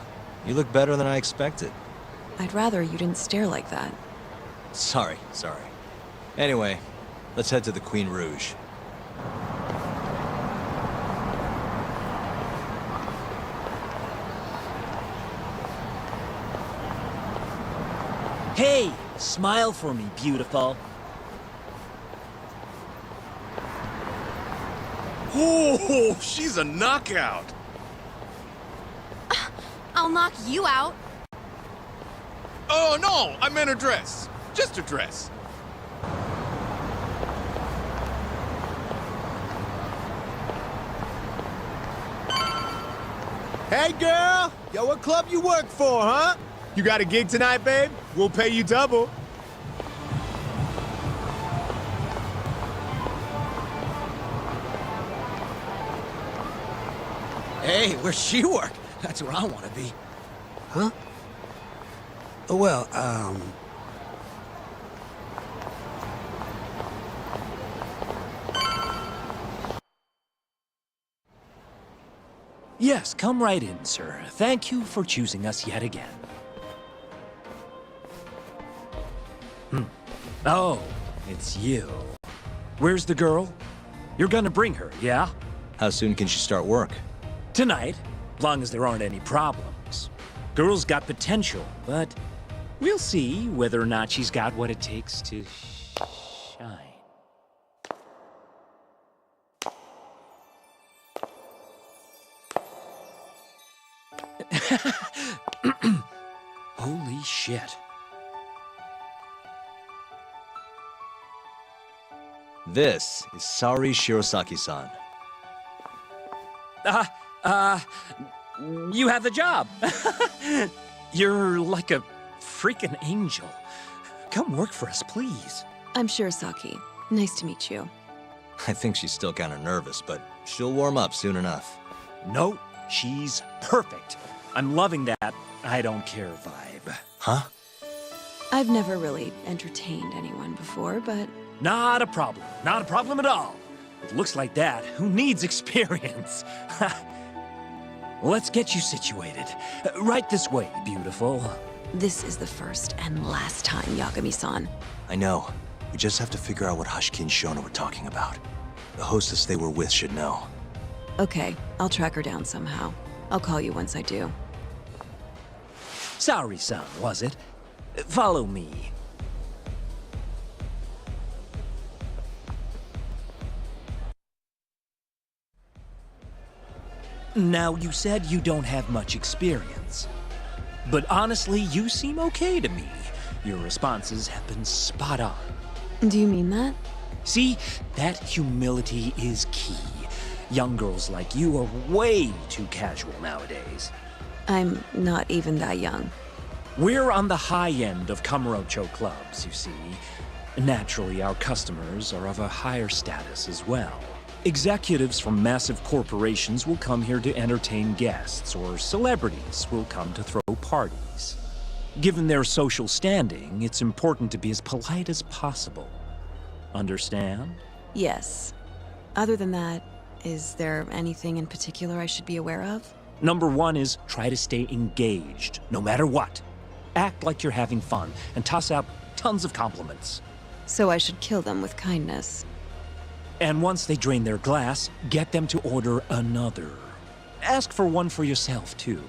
you look better than I expected. I'd rather you didn't stare like that. Sorry. Anyway, let's head to the Queen Rouge. Hey, smile for me, beautiful. Oh, she's a knockout. I'll knock you out. Oh, no, I meant a dress. Just a dress. Hey, girl! Yo, what club you work for, huh? You got a gig tonight, babe? We'll pay you double. Hey, where's she work? That's where I want to be. Huh? Well, Yes, come right in, sir. Thank you for choosing us yet again. Oh, it's you. Where's the girl? You're gonna bring her, yeah? How soon can she start work? Tonight, long as there aren't any problems. Girl's got potential, but we'll see whether or not she's got what it takes to shine. Holy shit. This is Saori Shirosaki-san. You have the job. You're like a freaking angel. Come work for us, please. I'm Shirosaki. Nice to meet you. I think she's still kind of nervous, but she'll warm up soon enough. No, she's perfect. I'm loving that I don't care vibe. Huh? I've never really entertained anyone before, but... Not a problem. Not a problem at all. It looks like that. Who needs experience? Let's get you situated. Right this way, beautiful. This is the first and last time, Yagami-san. I know. We just have to figure out what Hashiki and Shona were talking about. The hostess they were with should know. Okay, I'll track her down somehow. I'll call you once I do. Saori-san, was it? Follow me. Now, you said you don't have much experience. But honestly, you seem okay to me. Your responses have been spot on. Do you mean that? See, that humility is key. Young girls like you are way too casual nowadays. I'm not even that young. We're on the high end of Kamurocho clubs, you see. Naturally, our customers are of a higher status as well. Executives from massive corporations will come here to entertain guests, or celebrities will come to throw parties. Given their social standing, it's important to be as polite as possible. Understand? Yes. Other than that, is there anything in particular I should be aware of? Number one is try to stay engaged, no matter what. Act like you're having fun, and toss out tons of compliments. So I should kill them with kindness. And once they drain their glass, get them to order another. Ask for one for yourself, too.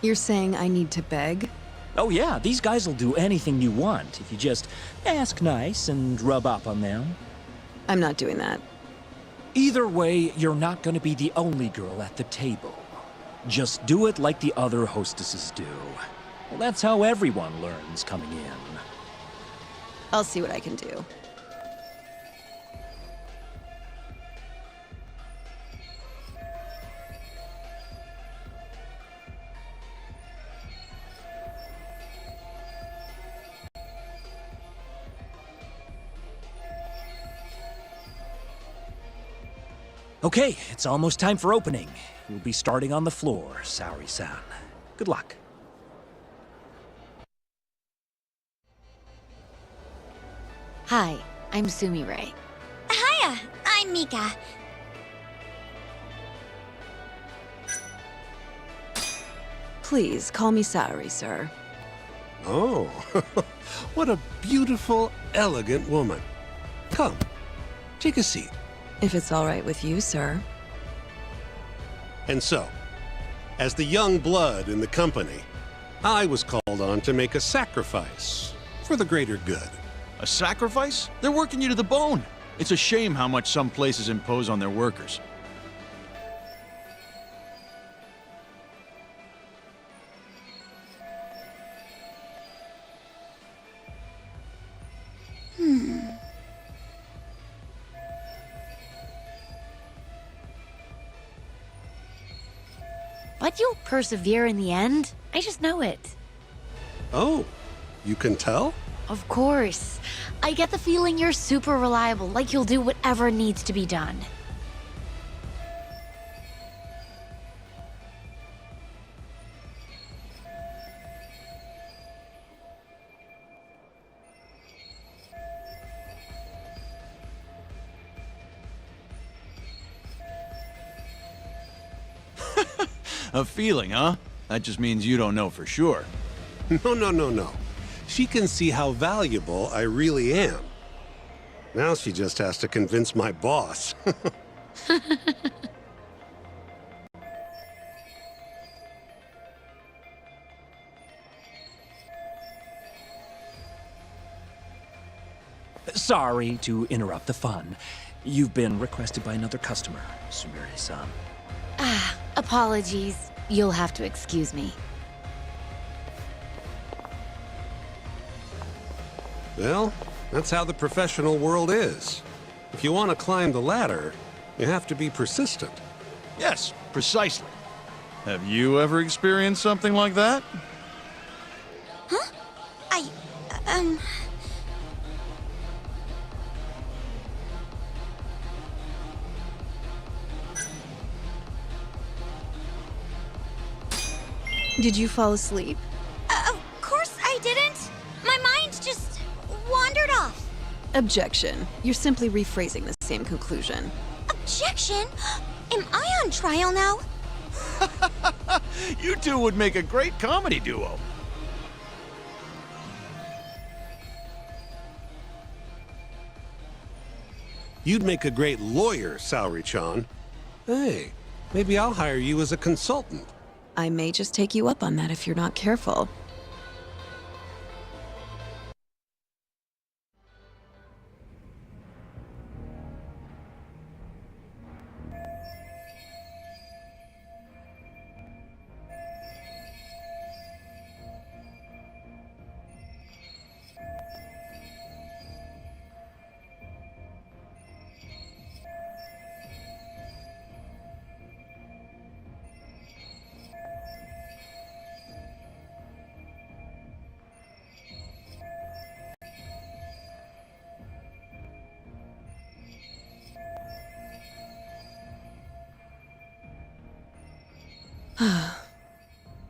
You're saying I need to beg? Oh yeah, these guys will do anything you want if you just ask nice and rub up on them. I'm not doing that. Either way, you're not gonna be the only girl at the table. Just do it like the other hostesses do. Well, that's how everyone learns coming in. I'll see what I can do. Okay, it's almost time for opening. We'll be starting on the floor, Saori-san. Good luck. Hi, I'm Sumi Ray. Hiya, I'm Mika. Please, call me Saori, sir. oh, what a beautiful, elegant woman. Come, take a seat. If it's all right with you, sir. And so, as the young blood in the company, I was called on to make a sacrifice For the greater good. A sacrifice? They're working you to the bone. It's a shame how much some places impose on their workers. But you'll persevere in the end. I just know it. Oh, you can tell? Of course. I get the feeling you're super reliable, like you'll do whatever needs to be done. A feeling, huh? That just means you don't know for sure. No. She can see how valuable I really am. Now she just has to convince my boss. Sorry to interrupt the fun. You've been requested by another customer, Sumire-san. Apologies. You'll have to excuse me. Well, that's how the professional world is. If you want to climb the ladder, you have to be persistent. Yes, precisely. Have you ever experienced something like that? Huh? Did you fall asleep? Of course I didn't. My mind just wandered off. Objection. You're simply rephrasing the same conclusion. Objection? Am I on trial now? You two would make a great comedy duo. You'd make a great lawyer, Saori-chan. Hey, maybe I'll hire you as a consultant. I may just take you up on that if you're not careful.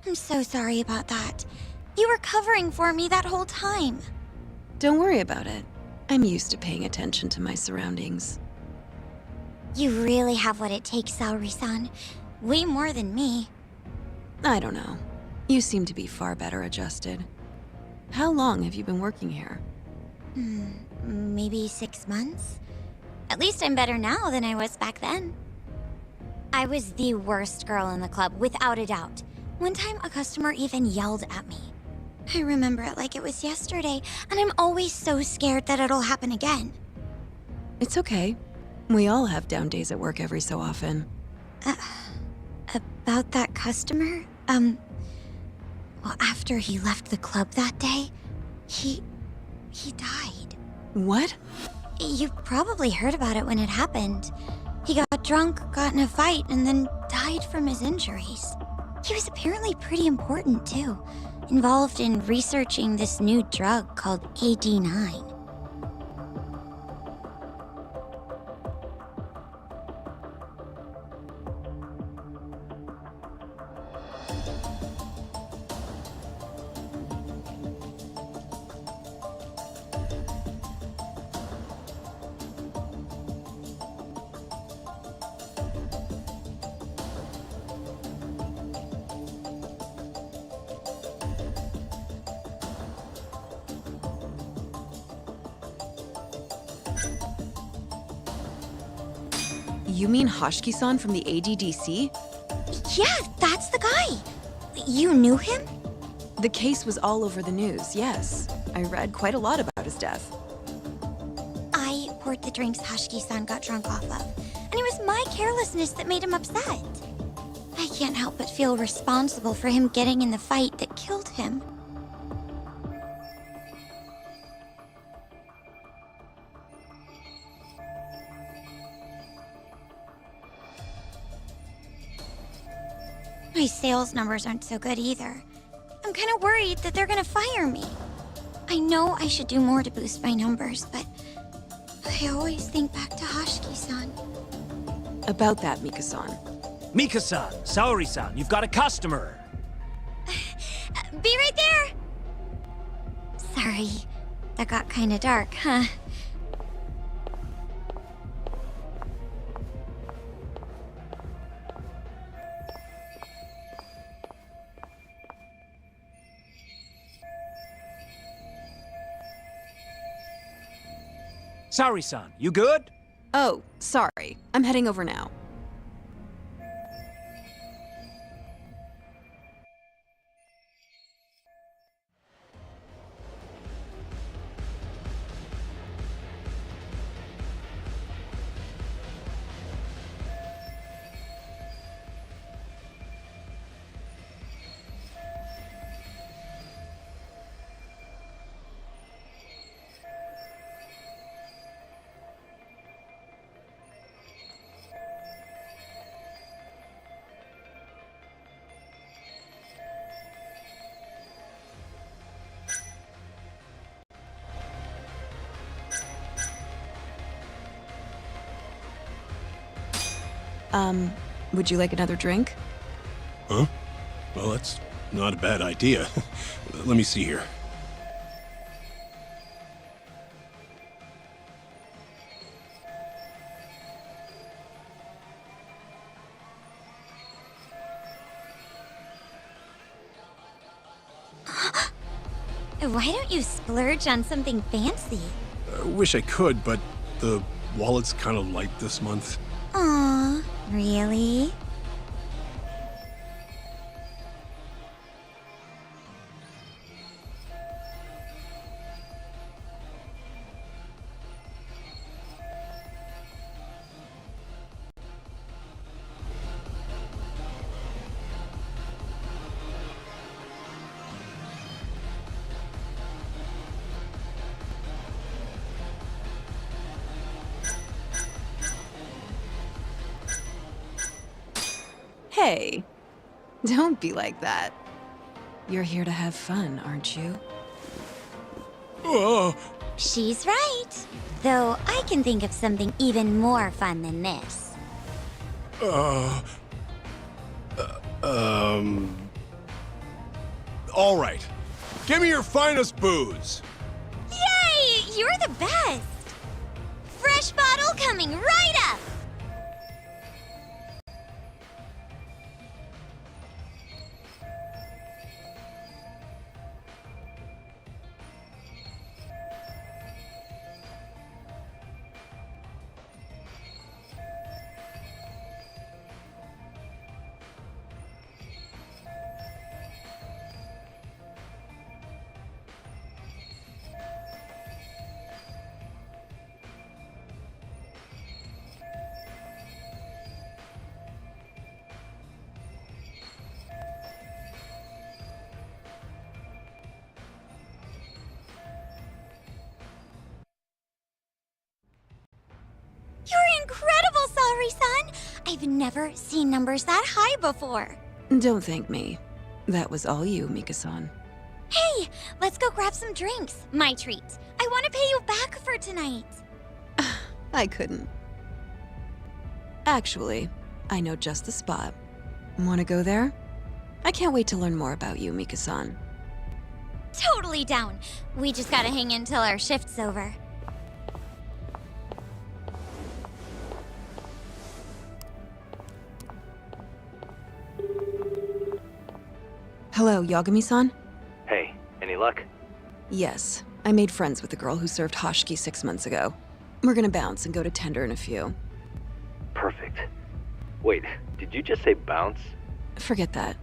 I'm so sorry about that. You were covering for me that whole time. Don't worry about it. I'm used to paying attention to my surroundings. You really have what it takes, Saori-san. Way more than me. I don't know. You seem to be far better adjusted. How long have you been working here? Maybe 6 months? At least I'm better now than I was back then. I was the worst girl in the club, without a doubt. One time, a customer even yelled at me. I remember it like it was yesterday, and I'm always so scared that it'll happen again. It's okay. We all have down days at work every so often. About that customer? Well, after he left the club that day, he died. What? You probably heard about it when it happened. He got drunk, got in a fight, and then died from his injuries. He was apparently pretty important, too. Involved in researching this new drug called AD9. You mean Hoshiki-san from the ADDC? Yeah, that's the guy. You knew him? The case was all over the news, yes. I read quite a lot about his death. I poured the drinks Hashiki-san got drunk off of, and it was my carelessness that made him upset. I can't help but feel responsible for him getting in the fight that killed him. My sales numbers aren't so good either. I'm kind of worried that they're gonna fire me. I know I should do more to boost my numbers, but I always think back to Hashiki-san. About that, Mika-san. Mika-san, Saori-san, you've got a customer. Be right there! Sorry, that got kinda dark, huh? Saori-san, you good? Oh, sorry. I'm heading over now. Would you like another drink? Huh? Well, that's not a bad idea. Let me see here. Why don't you splurge on something fancy? I wish I could, but the wallet's kind of light this month. Aw, really? Hey, don't be like that. You're here to have fun, aren't you? She's right. Though I can think of something even more fun than this. All right. Give me your finest booze. Yay! You're the best! Fresh bottle coming right up! You're incredible, Saori-san! I've never seen numbers that high before. Don't thank me. That was all you, Mika-san. Hey, let's go grab some drinks. My treat. I want to pay you back for tonight. I couldn't. Actually, I know just the spot. Want to go there? I can't wait to learn more about you, Mika-san. Totally down. We just gotta hang in till our shift's over. Hello, Yagami-san? Hey, any luck? Yes. I made friends with the girl who served Hashiki 6 months ago. We're gonna bounce and go to Tender in a few. Perfect. Wait, did you just say bounce? Forget that.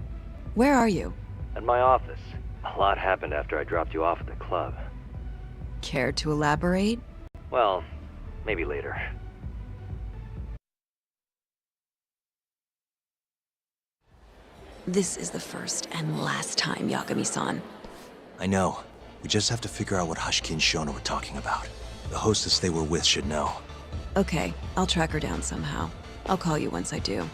Where are you? At my office. A lot happened after I dropped you off at the club. Care to elaborate? Well, maybe later. This is the first and last time, Yagami-san. I know. We just have to figure out what Hashiki and Shona were talking about. The hostess they were with should know. Okay, I'll track her down somehow. I'll call you once I do.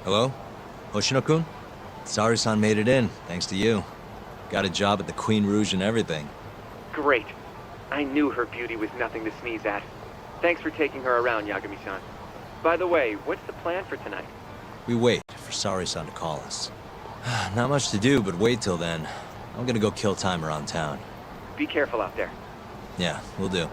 Hello? Hoshino-kun? Sari-san made it in, thanks to you. Got a job at the Queen Rouge and everything. Great. I knew her beauty was nothing to sneeze at. Thanks for taking her around, Yagami-san. By the way, what's the plan for tonight? We wait for Sari-san to call us. Not much to do, but wait till then. I'm gonna go kill time around town. Be careful out there. Yeah, we'll do.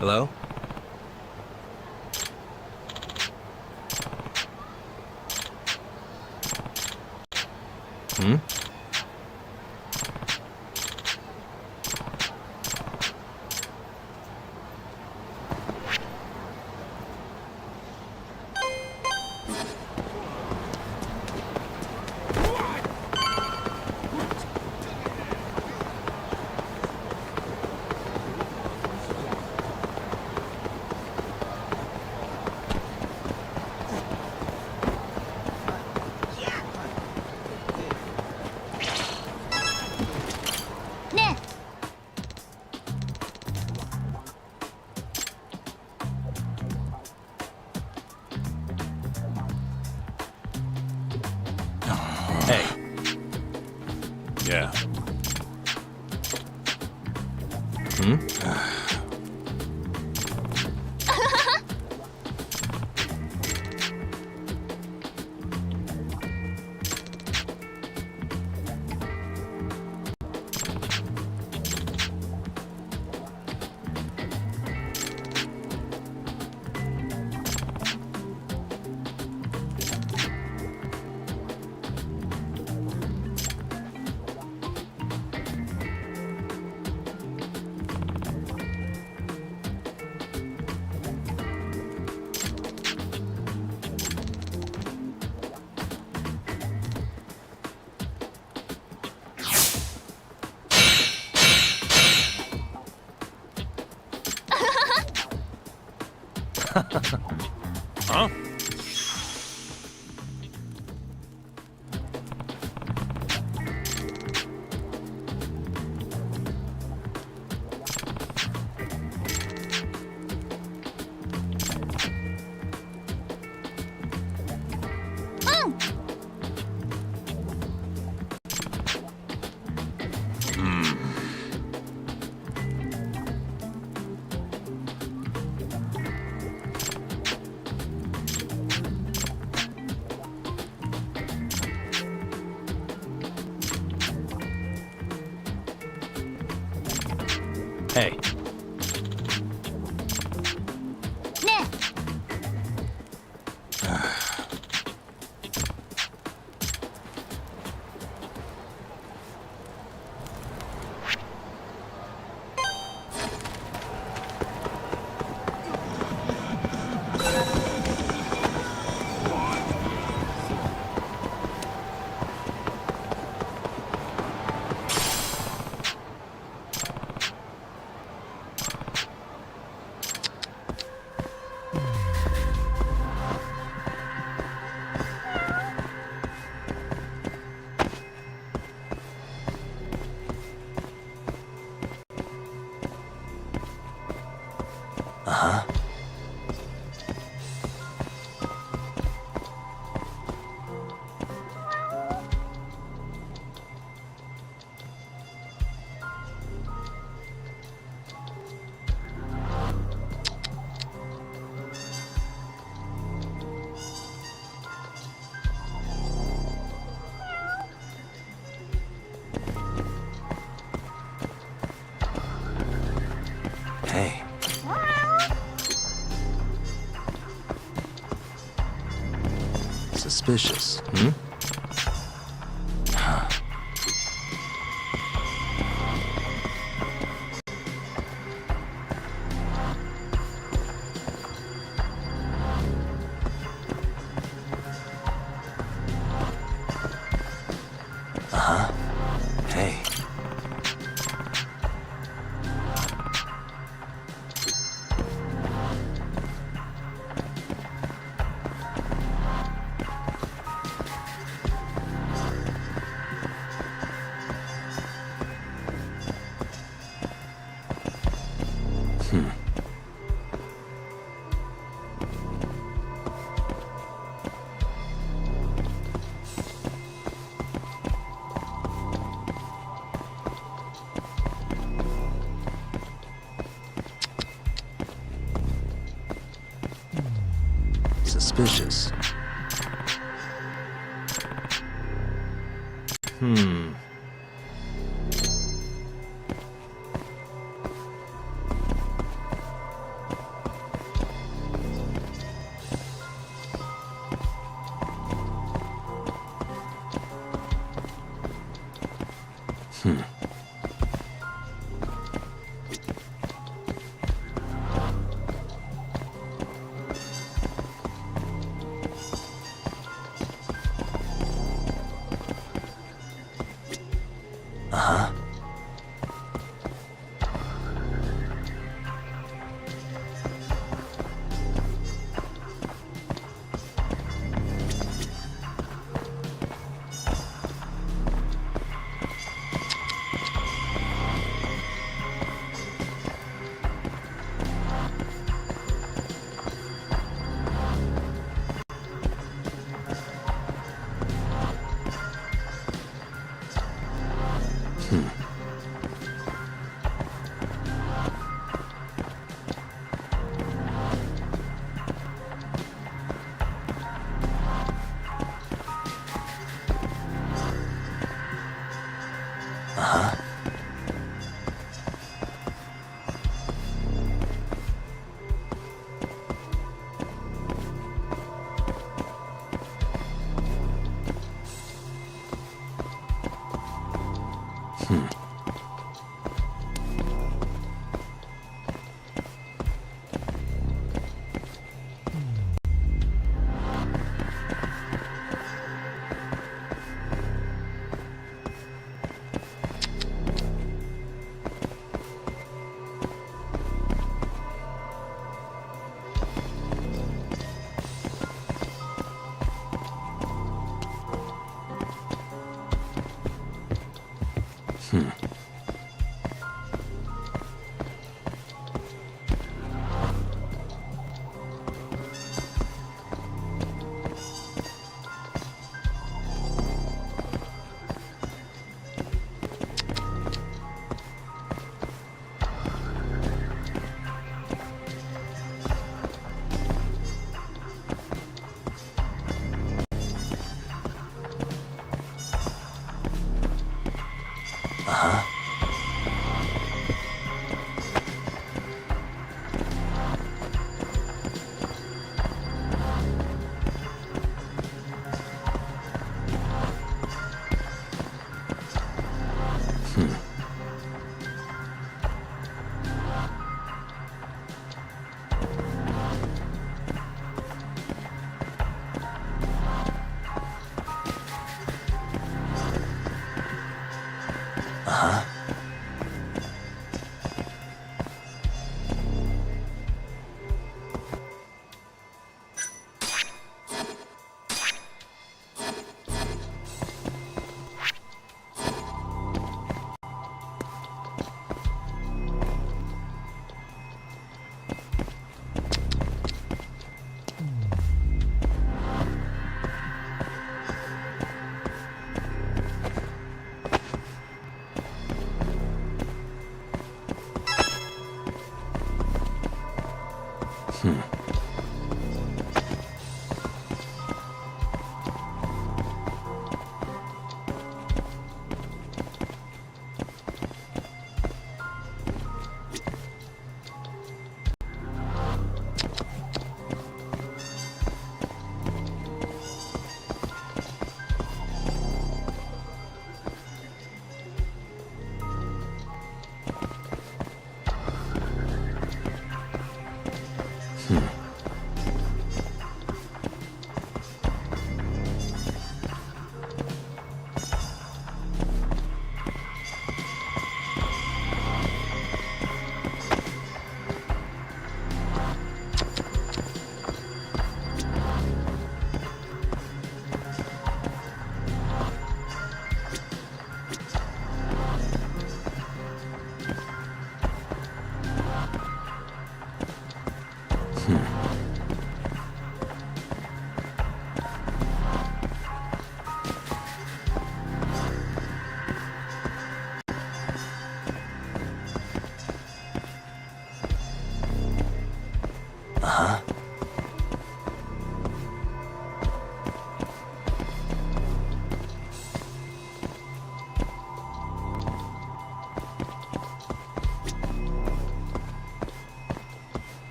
Hello? Hmm? Hey. Yeah. Hmm? Huh? Hey. Suspicious, hmm? Hey. Suspicious. Uh-huh.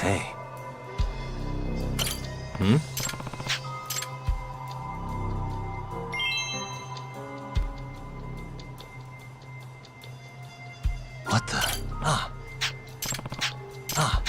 Hey. Hmm? What the? Ah. Ah.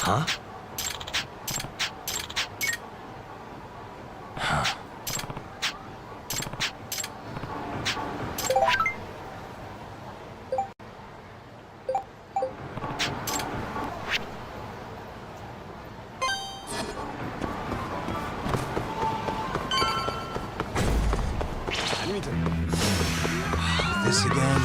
Huh? Huh. This again?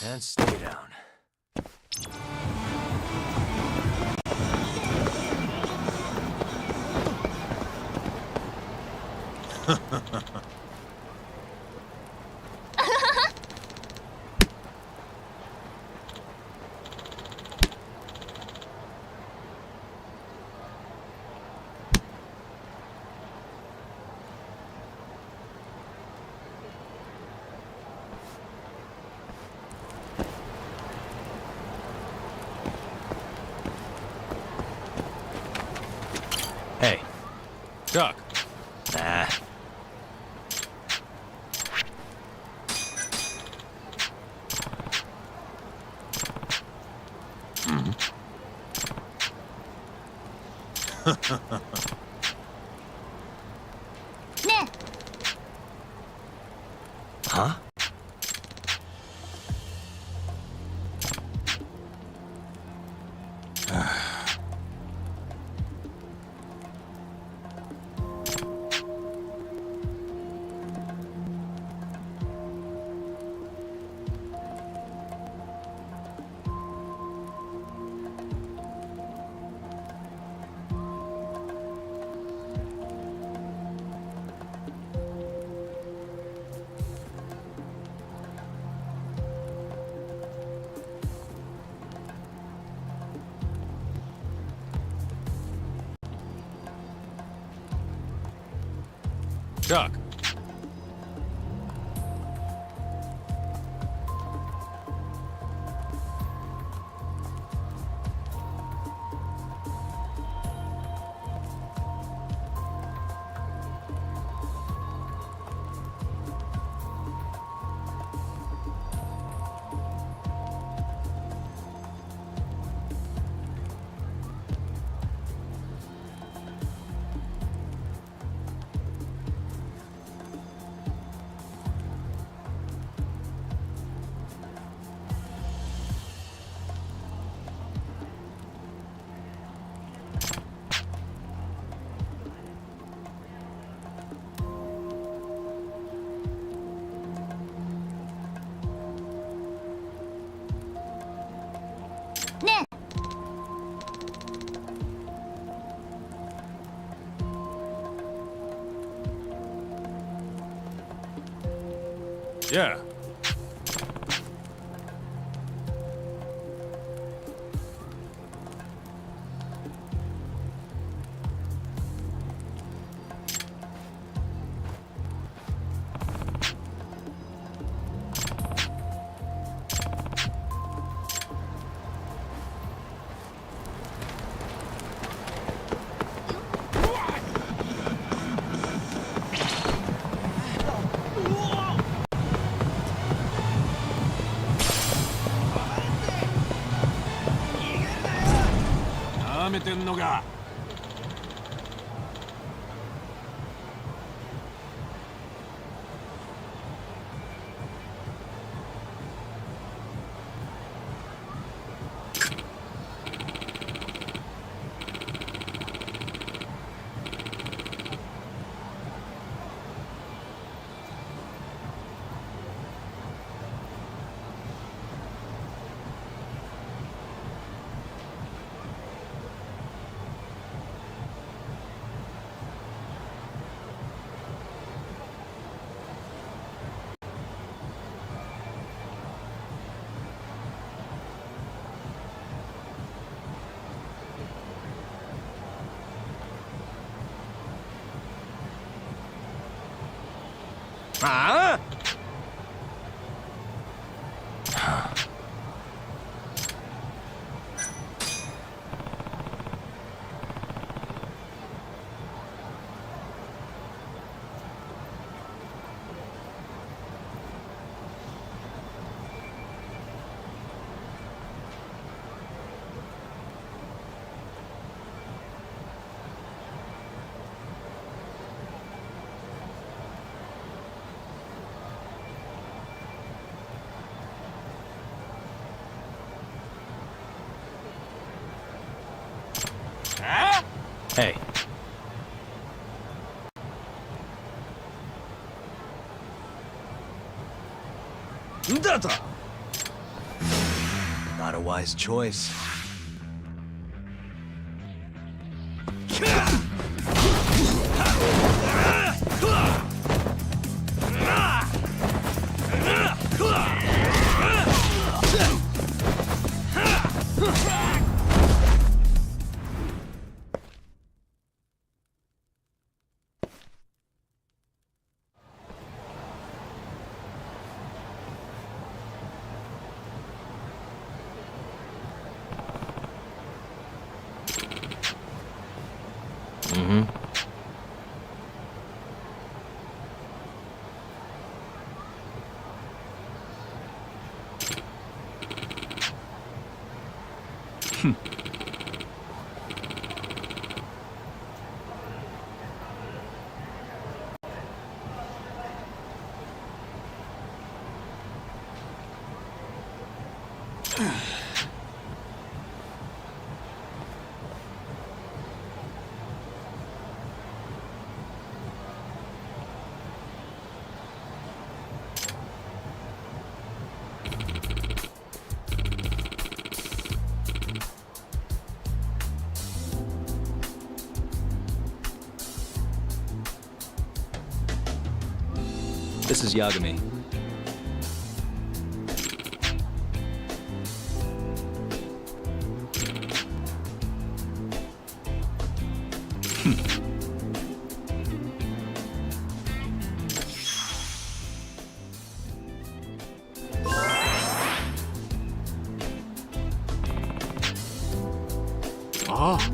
And stay down. Hey. Doc. Nah. Nah. Huh? Doc. Yeah. Huh? Hey. Not a wise choice. Mm-hmm. This is Yagami. Ah.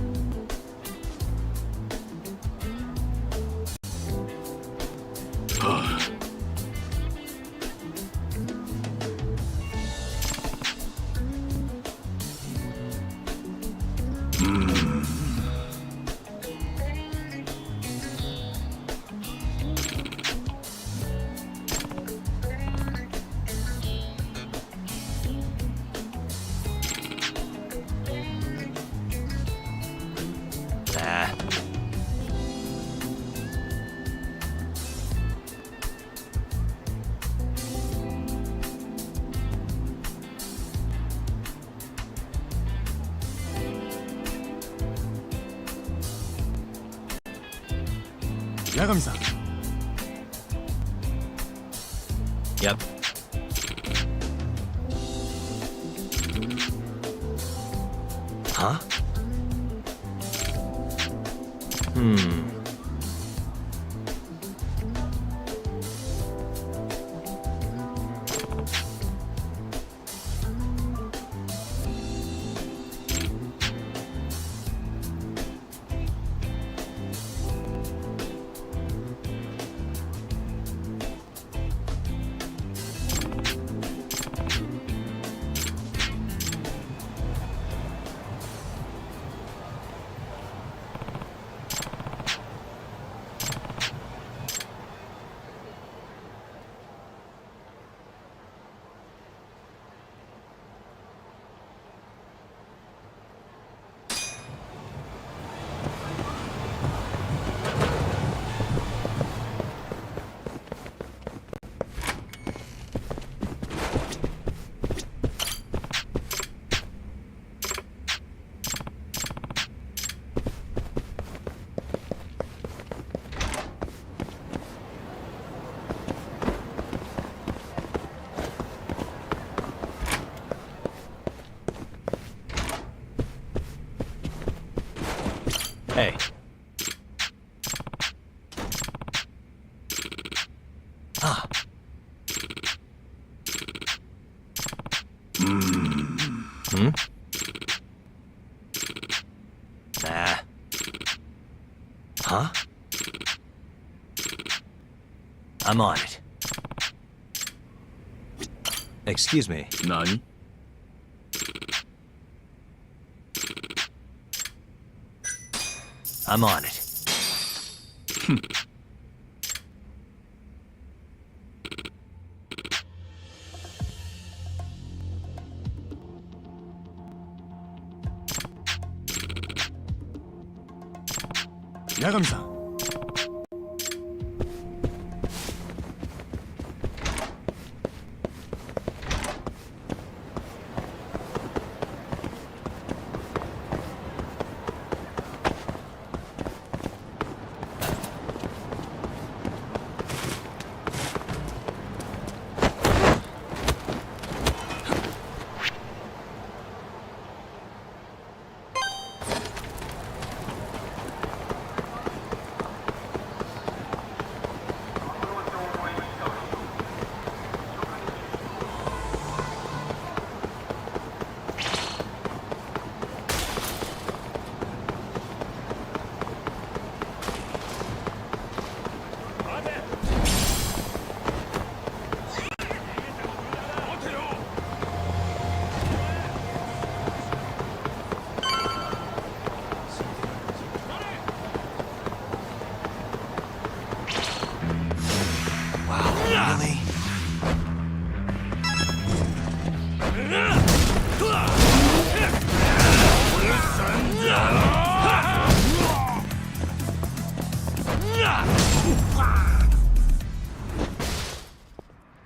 Yagami-san. Yep. Huh? Hey. Ah. Hmm? Nah. Huh? I'm on it. Excuse me. Nani? I'm on it. Yagami-san.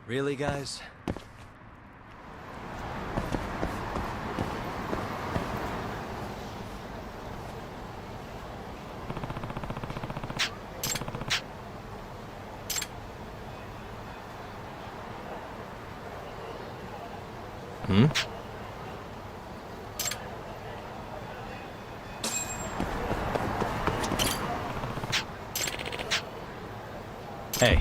Really, guys? Hmm? Hey.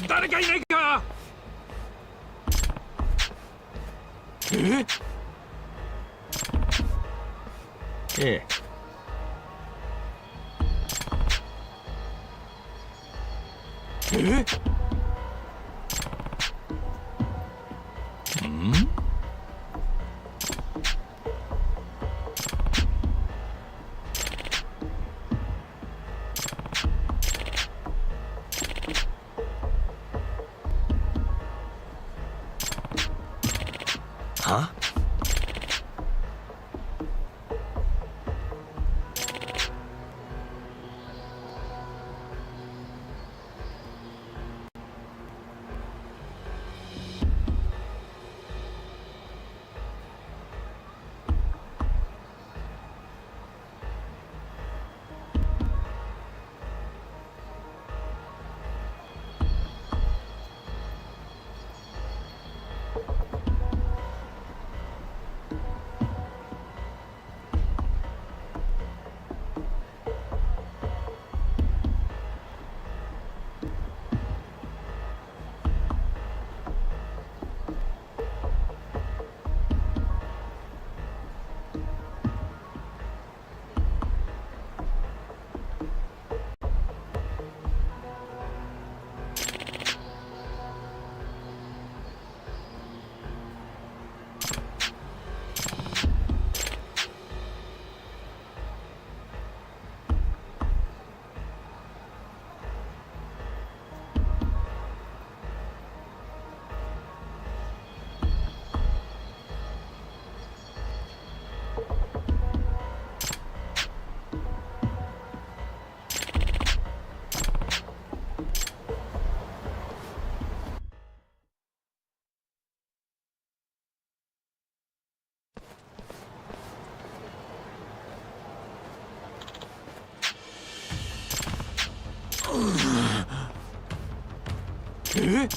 誰かいないか。えは？ Huh?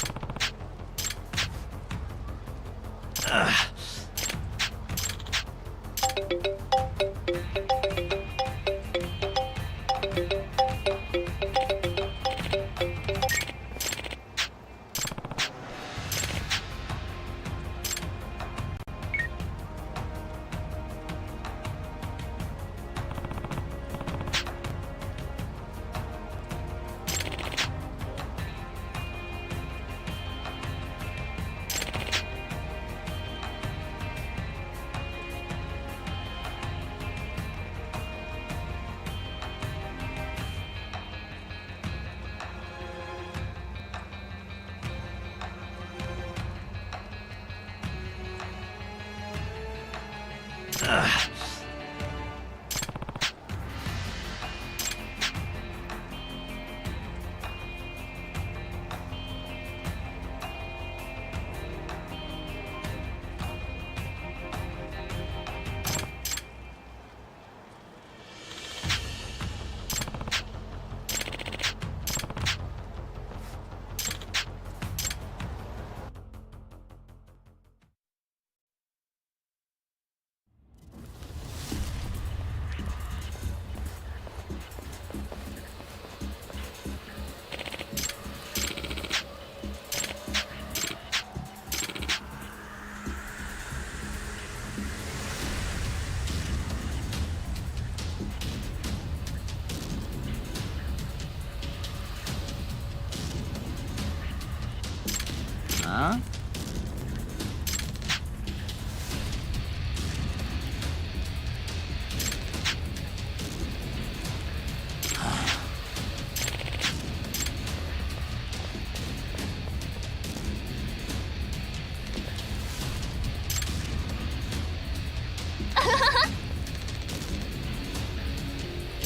Huh?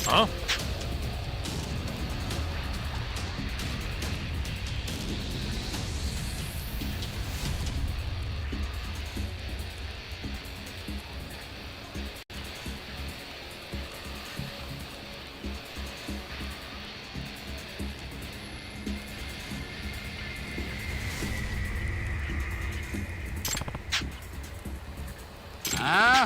Huh? Huh?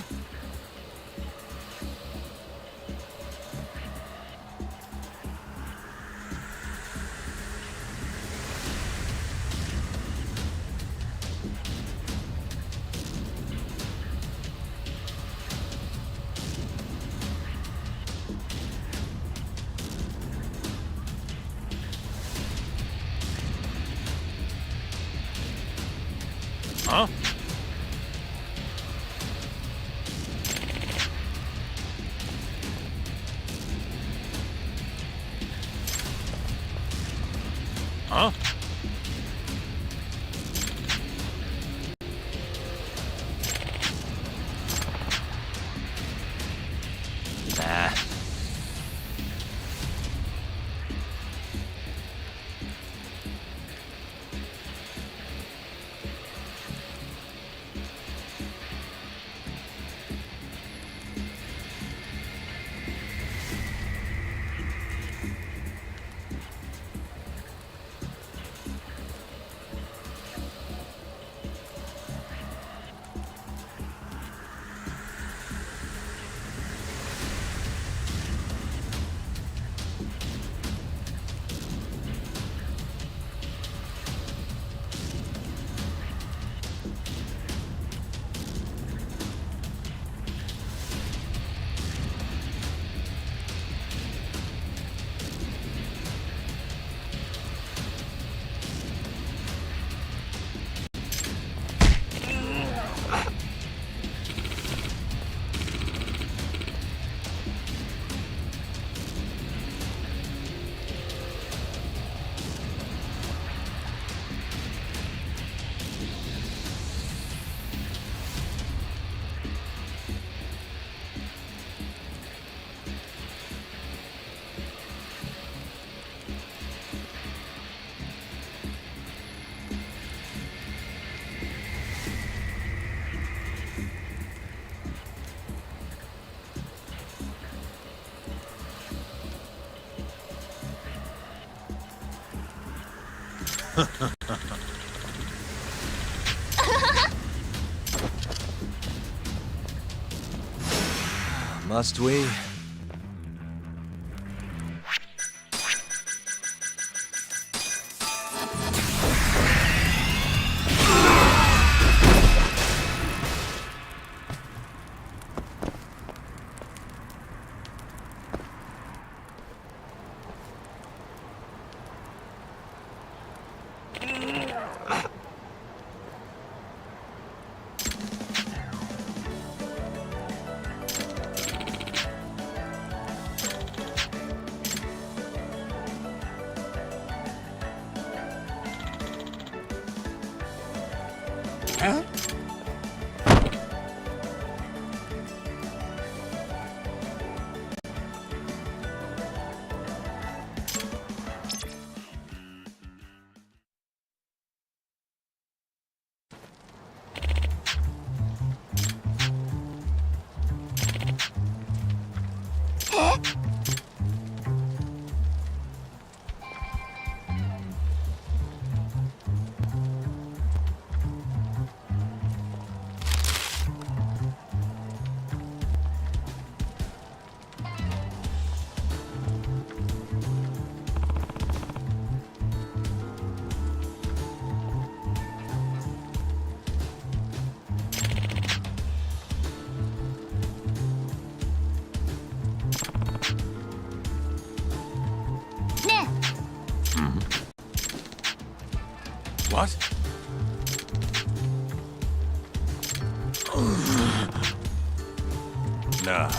Huh? Nah. Must we? Huh? What? Nah.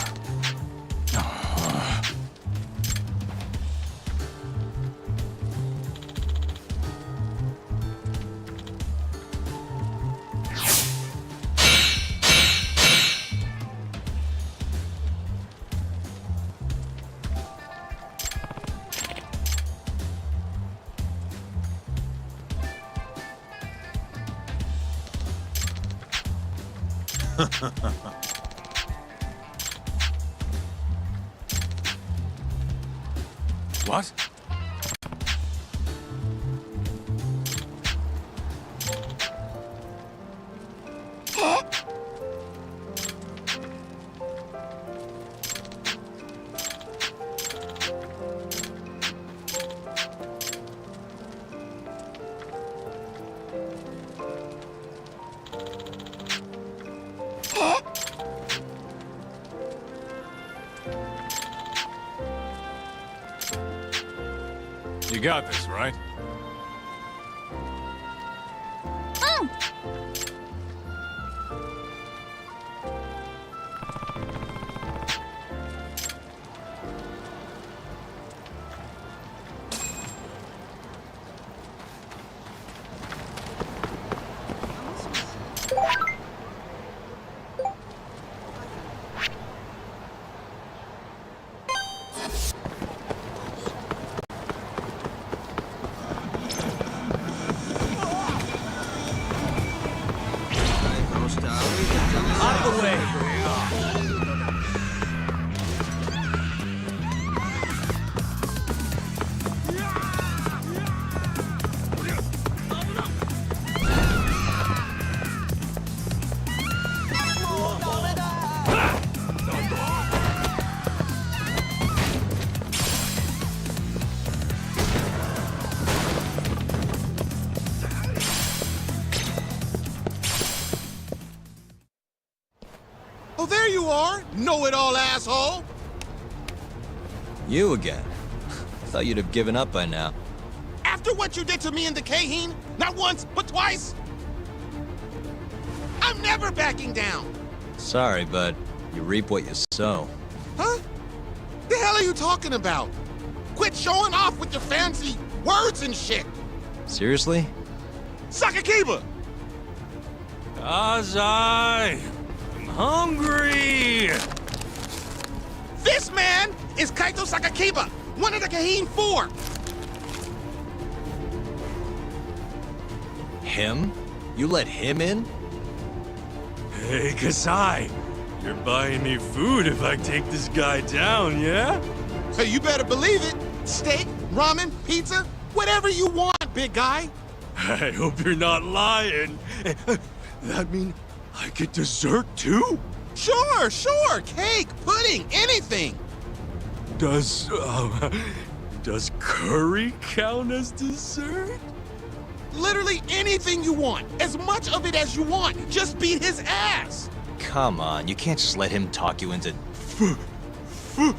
What? You got this, right? Out of the way! Oh, there you are! Know-it-all asshole! You again? Thought you'd have given up by now. After what you did to me in the Kaheen, not once, but twice, I'm never backing down! Sorry, but you reap what you sow. Huh? The hell are you talking about? Quit showing off with your fancy words and shit! Seriously? Sakakiba! Azai! I'm hungry! This man is Kaito Sakakiba, one of the Kaheen 4! Him? You let him in? Hey, Kasai! You're buying me food if I take this guy down, yeah? Hey, you better believe it! Steak, ramen, pizza, whatever you want, big guy! I hope you're not lying. That mean I get dessert too? Sure, sure. Cake, pudding, anything. Does curry count as dessert? Literally anything you want. As much of it as you want. Just beat his ass. Come on, you can't just let him talk you into... Food!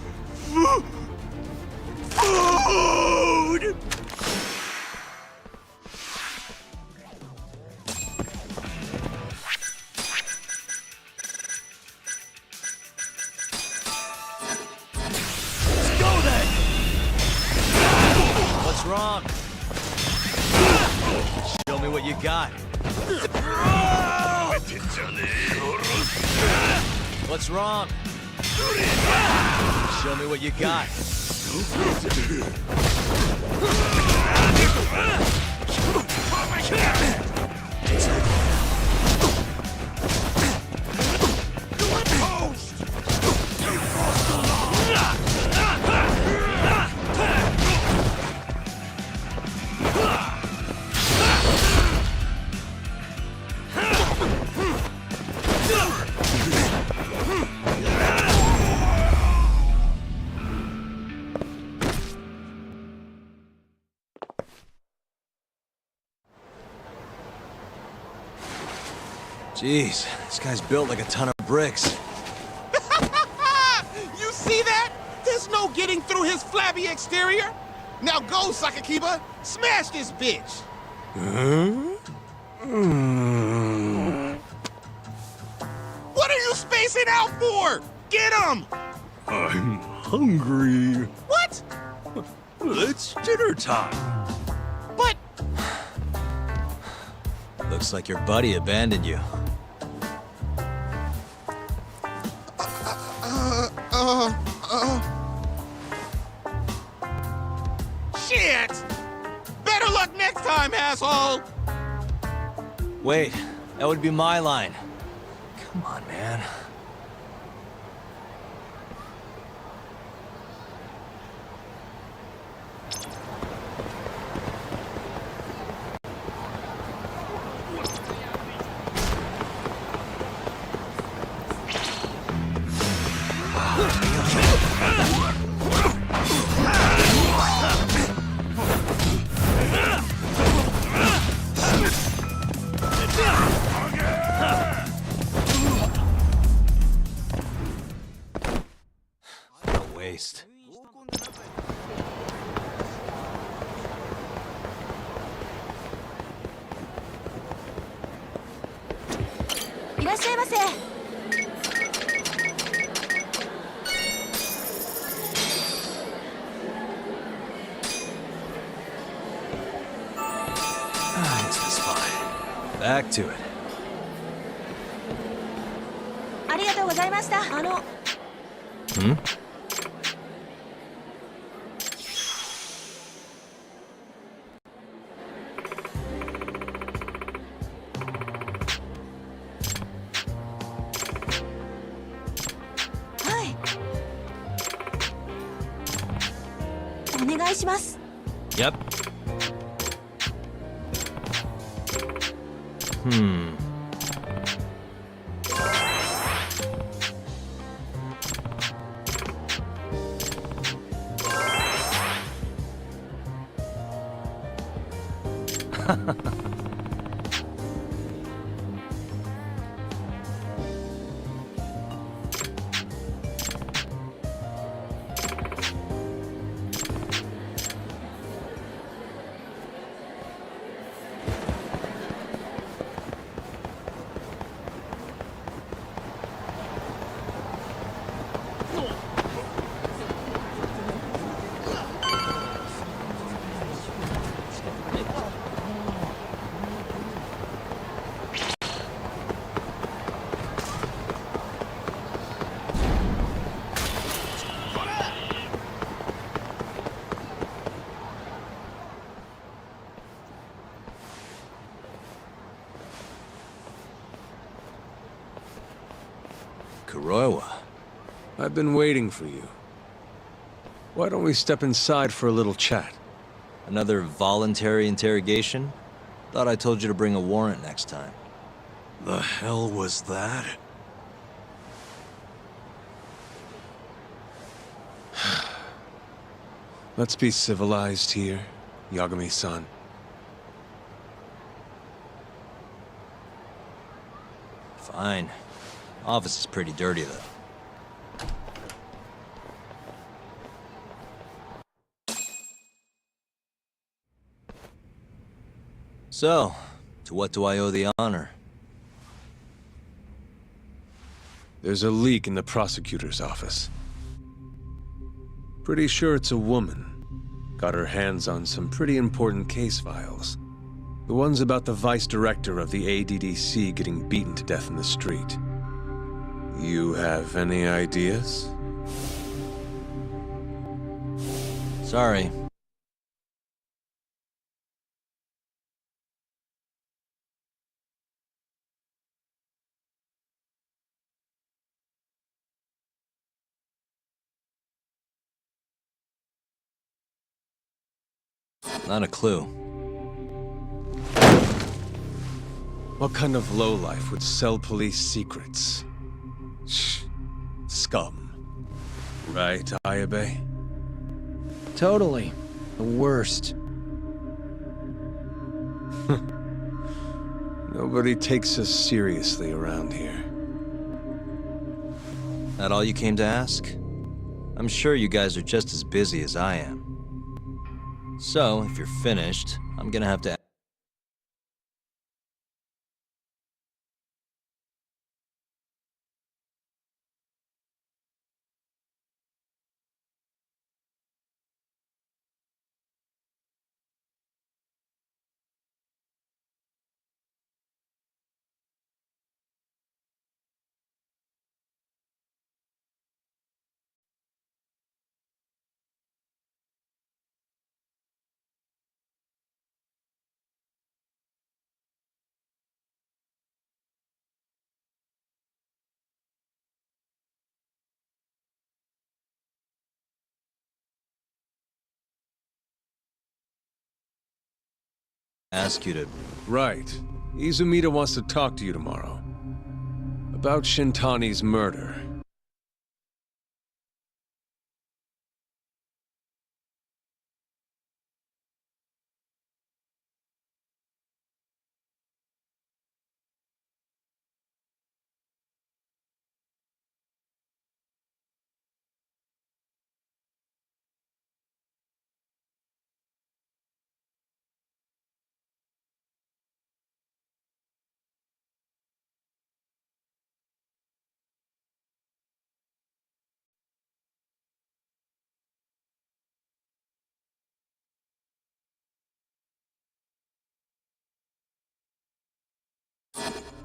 What's wrong? Show me what you got. What's wrong? Show me what you got. Jeez, this guy's built like a ton of bricks. You see that? There's no getting through his flabby exterior. Now go, Sakakiba. Smash this bitch. What are you spacing out for? Get him! I'm hungry. What? It's dinner time. But... Looks like your buddy abandoned you. Shit! Better luck next time, asshole! Wait, that would be my line. Come on, man. Waste. Into the spot. Back to it. Hmm? Yep. Kuroiwa. I've been waiting for you. Why don't we step inside for a little chat? Another voluntary interrogation? Thought I told you to bring a warrant next time. The hell was that? Let's be civilized here, Yagami-san. Fine. Office is pretty dirty, though. So, to what do I owe the honor? There's a leak in the prosecutor's office. Pretty sure it's a woman. Got her hands on some pretty important case files. The ones about the vice director of the ADDC getting beaten to death in the street. You have any ideas? Sorry. Not a clue. What kind of lowlife would sell police secrets? Shh. Scum. Right, Ayabe? Totally. The worst. Nobody takes us seriously around here. That all you came to ask? I'm sure you guys are just as busy as I am. So, if you're finished, I'm gonna have to... ask you to... Right. Izumida wants to talk to you tomorrow. About Shintani's murder.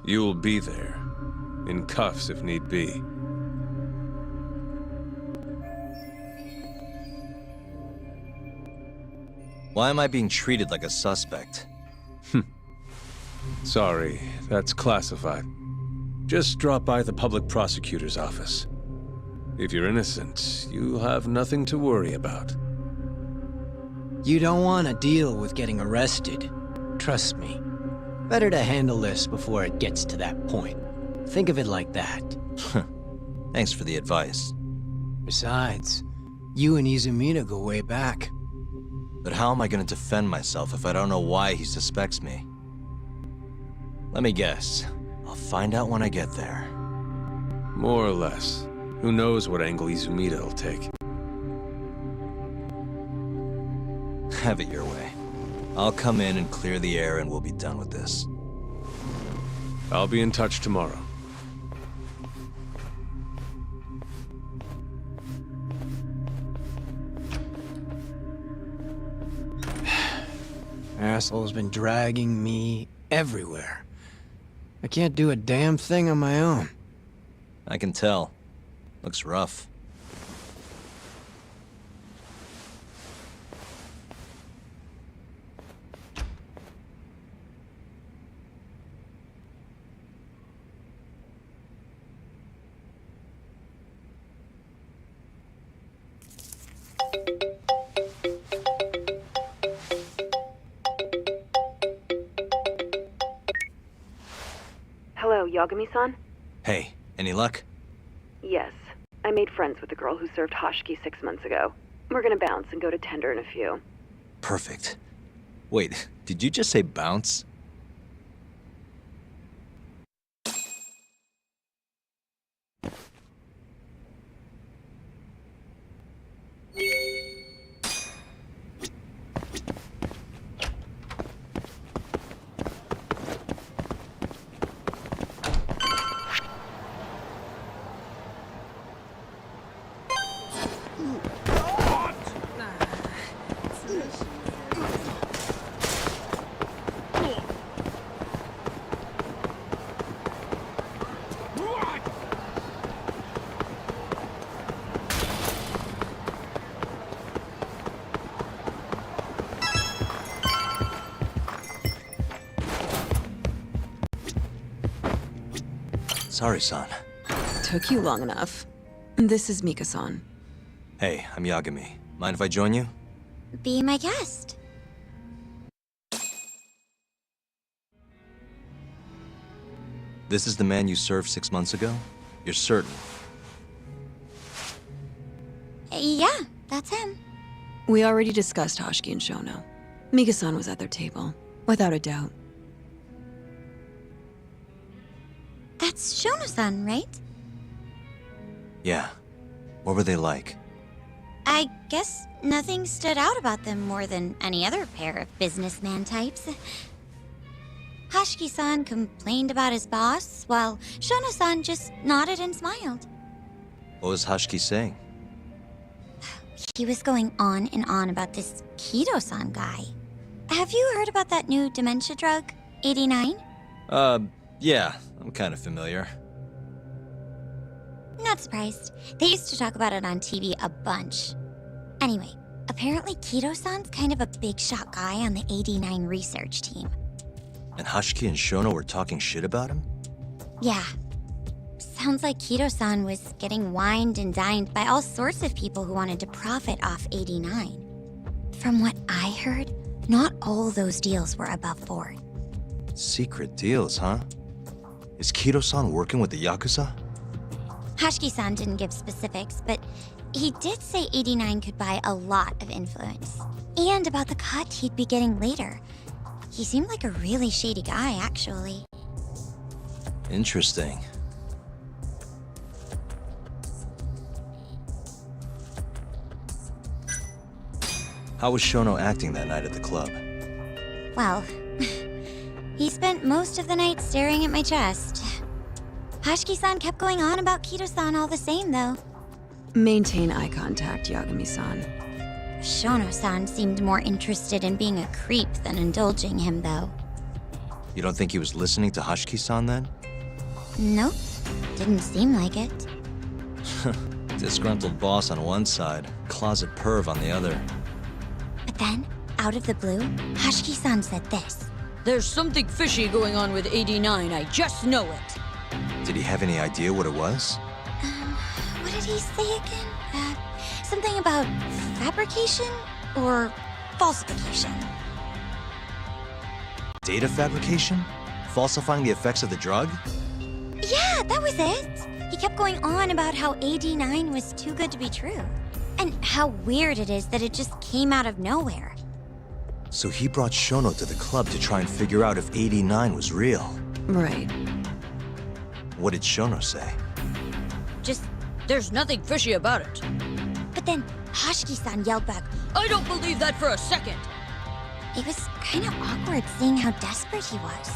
You'll be there. In cuffs if need be. Why am I being treated like a suspect? Sorry, that's classified. Just drop by the public prosecutor's office. If you're innocent, you'll have nothing to worry about. You don't want to deal with getting arrested. Trust me. Better to handle this before it gets to that point. Think of it like that. Thanks for the advice. Besides, you and Izumida go way back. But how am I going to defend myself if I don't know why he suspects me? Let me guess. I'll find out when I get there. More or less. Who knows what angle Izumida will take. Have it your way. I'll come in and clear the air and we'll be done with this. I'll be in touch tomorrow. Asshole's been dragging me everywhere. I can't do a damn thing on my own. I can tell. Looks rough. Yagami-san? Hey, any luck? Yes. I made friends with the girl who served Hoshiki 6 months ago. We're gonna bounce and go to tender in a few. Perfect. Wait, did you just say bounce? Sorry, son. Took you long enough. This is Mika-san. Hey, I'm Yagami. Mind if I join you? Be my guest. This is the man you served 6 months ago? You're certain? Yeah, that's him. We already discussed Hoshiki and Shono. Mika-san was at their table, without a doubt. That's Shono-san, right? Yeah. What were they like? I guess nothing stood out about them more than any other pair of businessman types. Hoshiki-san complained about his boss, while Shono-san just nodded and smiled. What was Hoshiki saying? He was going on and on about this Kido-san guy. Have you heard about that new dementia drug, 89? Yeah, I'm kind of familiar. Not surprised. They used to talk about it on TV a bunch. Anyway, apparently Kido-san's kind of a big shot guy on the 89 research team. And Hoshiki and Shono were talking shit about him? Yeah. Sounds like Kido-san was getting wined and dined by all sorts of people who wanted to profit off 89. From what I heard, not all those deals were above board. Secret deals, huh? Is Kido-san working with the Yakuza? Hoshiki-san didn't give specifics, but he did say 89 could buy a lot of influence. And about the cut he'd be getting later. He seemed like a really shady guy, actually. Interesting. How was Shono acting that night at the club? Well, he spent most of the night staring at my chest. Hoshiki-san kept going on about Kido-san all the same, though. Maintain eye contact, Yagami-san. Shono-san seemed more interested in being a creep than indulging him, though. You don't think he was listening to Hoshiki-san then? Nope. Didn't seem like it. Disgruntled boss on one side, closet perv on the other. But then, out of the blue, Hoshiki-san said this. There's something fishy going on with 89, I just know it. Did he have any idea what it was? What did he say again? Something about fabrication or falsification? Data fabrication? Falsifying the effects of the drug? Yeah, that was it. He kept going on about how 89 was too good to be true. And how weird it is that it just came out of nowhere. So he brought Shono to the club to try and figure out if 89 was real. Right. What did Shono say? Just, there's nothing fishy about it. But then Hoshiki-san yelled back, I don't believe that for a second. It was kind of awkward seeing how desperate he was.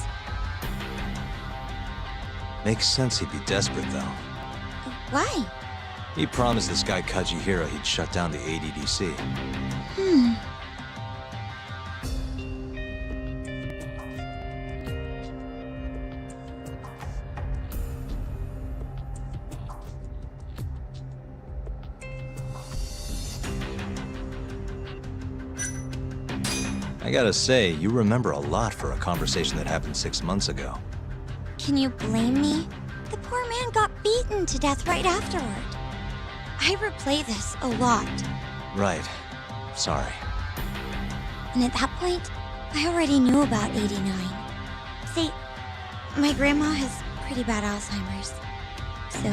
Makes sense he'd be desperate, though. Why? He promised this guy Kajihiro he'd shut down the ADDC. I gotta say, you remember a lot for a conversation that happened 6 months ago. Can you blame me? The poor man got beaten to death right afterward. I replay this a lot. Right. Sorry. And at that point, I already knew about 89. See, my grandma has pretty bad Alzheimer's. So,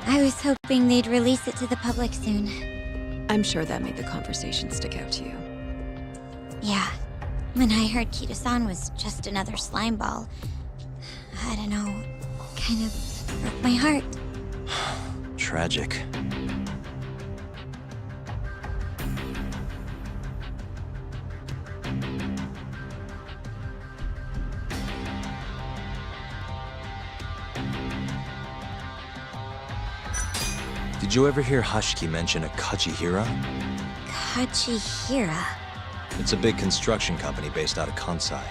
I was hoping they'd release it to the public soon. I'm sure that made the conversation stick out to you. Yeah. When I heard Kito-san was just another slime ball, I don't know, kind of broke my heart. Tragic. Did you ever hear Hashiki mention a Kajihira? Kajihira? It's a big construction company based out of Kansai.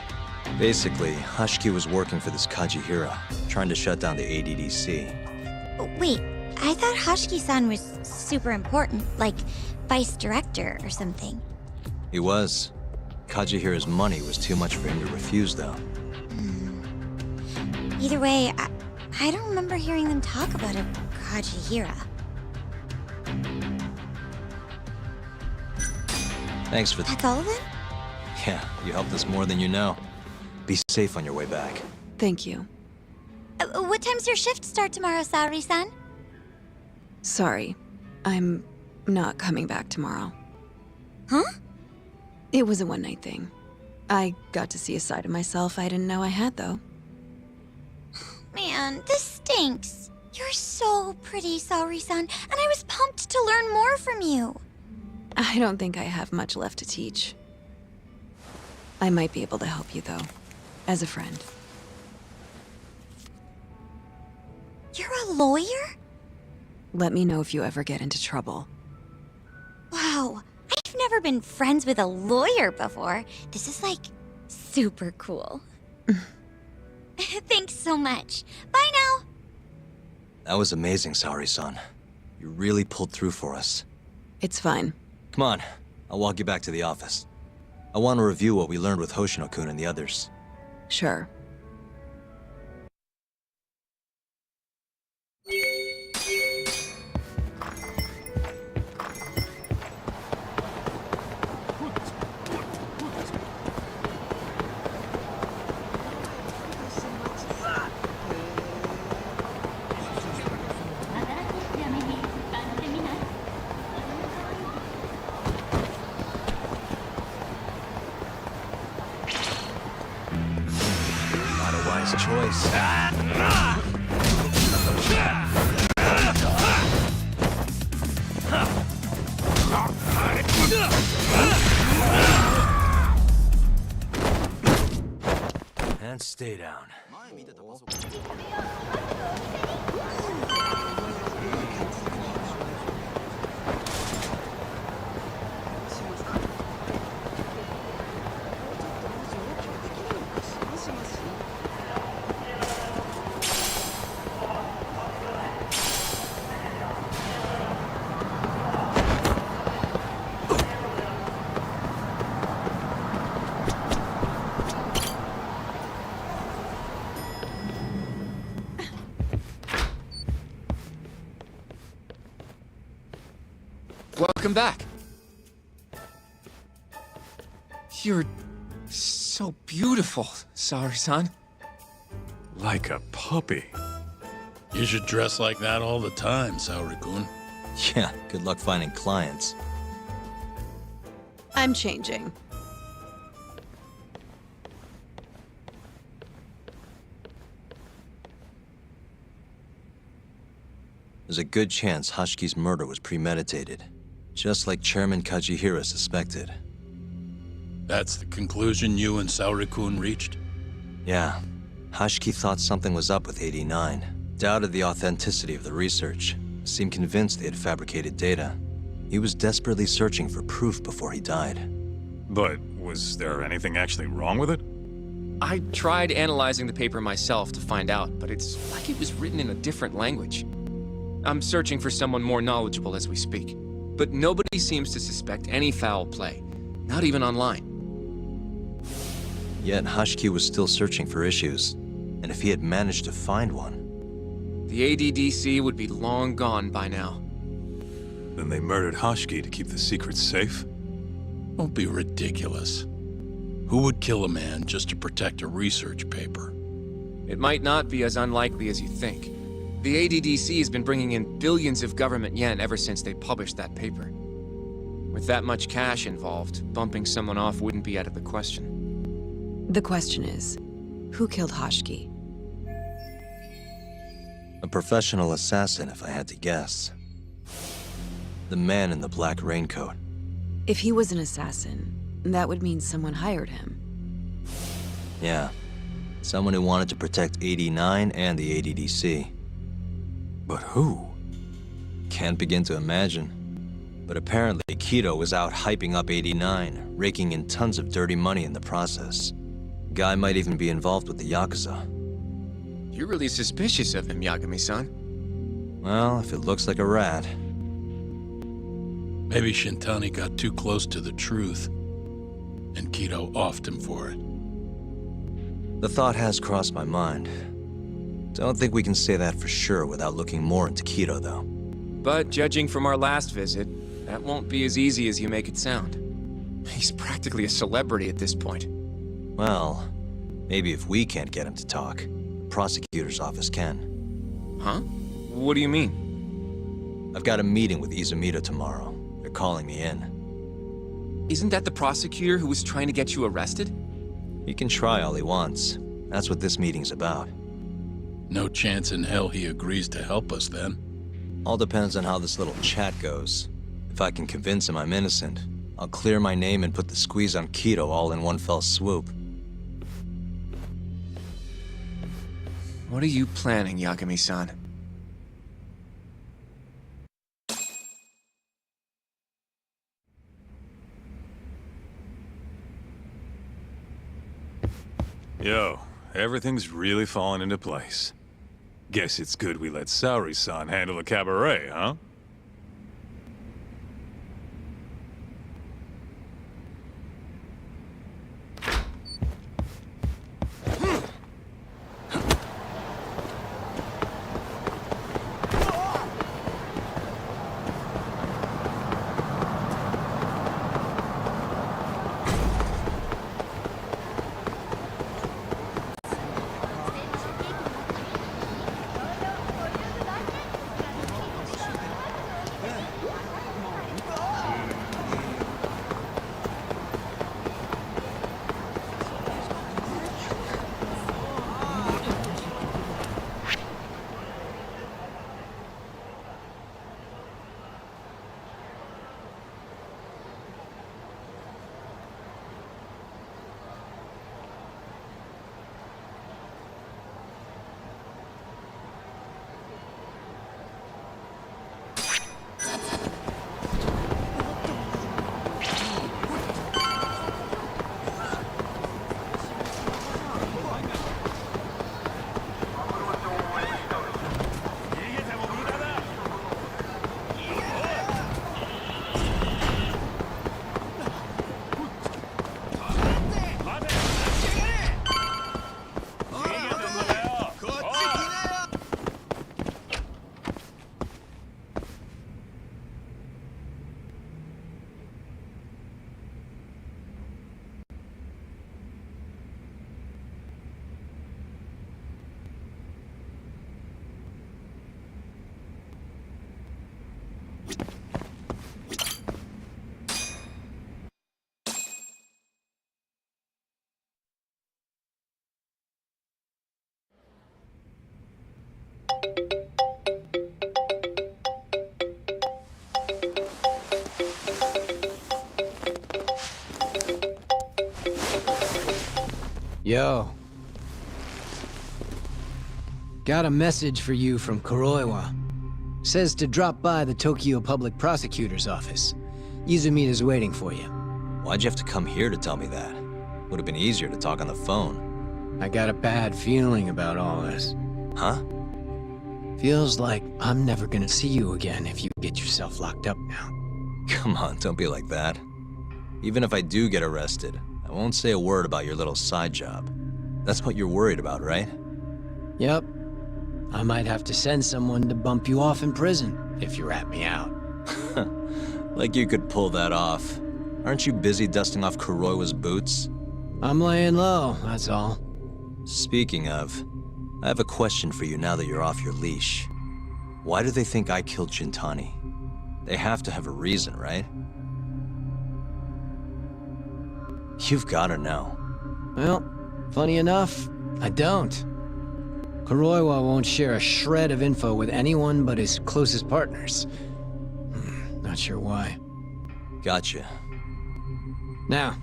Basically, Hashiki was working for this Kajihira, trying to shut down the ADDC. Wait, I thought Hashiki-san was super important, like vice director or something. He was. Kajihira's money was too much for him to refuse, though. Either way, I don't remember hearing them talk about a Kajihira. Thanks for That's all of it? Yeah, you helped us more than you know. Be safe on your way back. Thank you. What time's your shift start tomorrow, Saori-san? Sorry, I'm not coming back tomorrow. Huh? It was a one-night thing. I got to see a side of myself I didn't know I had, though. Man, this stinks. You're so pretty, Saori-san, and I was pumped to learn more from you. I don't think I have much left to teach. I might be able to help you, though, as a friend. You're a lawyer? Let me know if you ever get into trouble. Wow, I've never been friends with a lawyer before. This is, like, super cool. Thanks so much. Bye now. That was amazing, Saori-san. You really pulled through for us. It's fine. Come on, I'll walk you back to the office. I want to review what we learned with Hoshino-kun and the others. Sure. Not a wise choice. And stay down. Welcome back. You're so beautiful, Saori-san. Like a puppy. You should dress like that all the time, Saori-kun. Yeah, good luck finding clients. I'm changing. There's a good chance Hashiki's murder was premeditated, just like Chairman Kajihira suspected. That's the conclusion you and Saori-kun reached? Yeah. Hashiki thought something was up with 89, doubted the authenticity of the research, seemed convinced they had fabricated data. He was desperately searching for proof before he died. But was there anything actually wrong with it? I tried analyzing the paper myself to find out, but it's like it was written in a different language. I'm searching for someone more knowledgeable as we speak, but nobody seems to suspect any foul play, not even online. Yet Hashiki was still searching for issues, and if he had managed to find one... The ADDC would be long gone by now. Then they murdered Hashiki to keep the secret safe? Don't be ridiculous. Who would kill a man just to protect a research paper? It might not be as unlikely as you think. The ADDC has been bringing in billions of government yen ever since they published that paper. With that much cash involved, bumping someone off wouldn't be out of the question. The question is, who killed Hoshki? A professional assassin, if I had to guess. The man in the black raincoat. If he was an assassin, that would mean someone hired him. Yeah. Someone who wanted to protect 89 and the ADDC. But who? Can't begin to imagine. But apparently, Kido was out hyping up 89, raking in tons of dirty money in the process. Guy might even be involved with the Yakuza. You're really suspicious of him, Yagami-san. Well, if it looks like a rat. Maybe Shintani got too close to the truth, and Kido offed him for it. The thought has crossed my mind. Don't think we can say that for sure without looking more into Kido, though. But judging from our last visit, that won't be as easy as you make it sound. He's practically a celebrity at this point. Well, maybe if we can't get him to talk, the prosecutor's office can. Huh? What do you mean? I've got a meeting with Izumito tomorrow. They're calling me in. Isn't that the prosecutor who was trying to get you arrested? He can try all he wants. That's what this meeting's about. No chance in hell he agrees to help us then. All depends on how this little chat goes. If I can convince him I'm innocent, I'll clear my name and put the squeeze on Kido all in one fell swoop. What are you planning, Yagami-san? Yo, everything's really falling into place. Guess it's good we let Saori-san handle the cabaret, huh? Yo. Got a message for you from Kuroiwa. Says to drop by the Tokyo Public Prosecutor's office. Izumita's waiting for you. Why'd you have to come here to tell me that? Would have been easier to talk on the phone. I got a bad feeling about all this. Huh? Feels like I'm never gonna see you again if you get yourself locked up now. Come on, don't be like that. Even if I do get arrested, I won't say a word about your little side job. That's what you're worried about, right? Yep. I might have to send someone to bump you off in prison if you rat me out. Like you could pull that off. Aren't you busy dusting off Kuroiwa's boots? I'm laying low, that's all. Speaking of, I have a question for you now that you're off your leash. Why do they think I killed Shintani? They have to have a reason, right? You've gotta know. Well, funny enough, I don't. Kuroiwa won't share a shred of info with anyone but his closest partners. Not sure why. Gotcha. Now,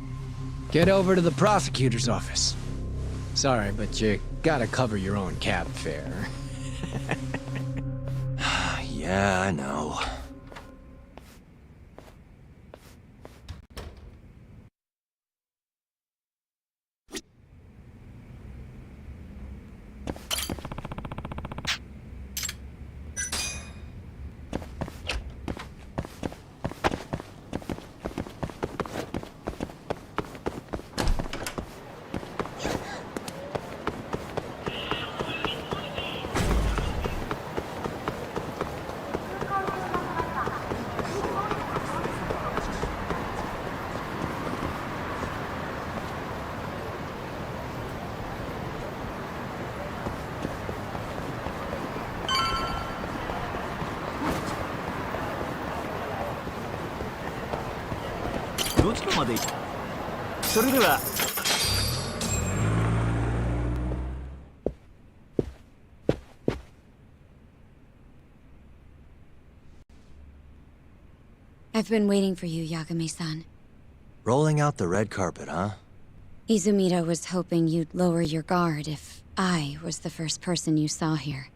get over to the prosecutor's office. Sorry, but you gotta cover your own cab fare. Yeah, I know. I've been waiting for you, Yagami-san. Rolling out the red carpet, huh? Izumida was hoping you'd lower your guard if I was the first person you saw here.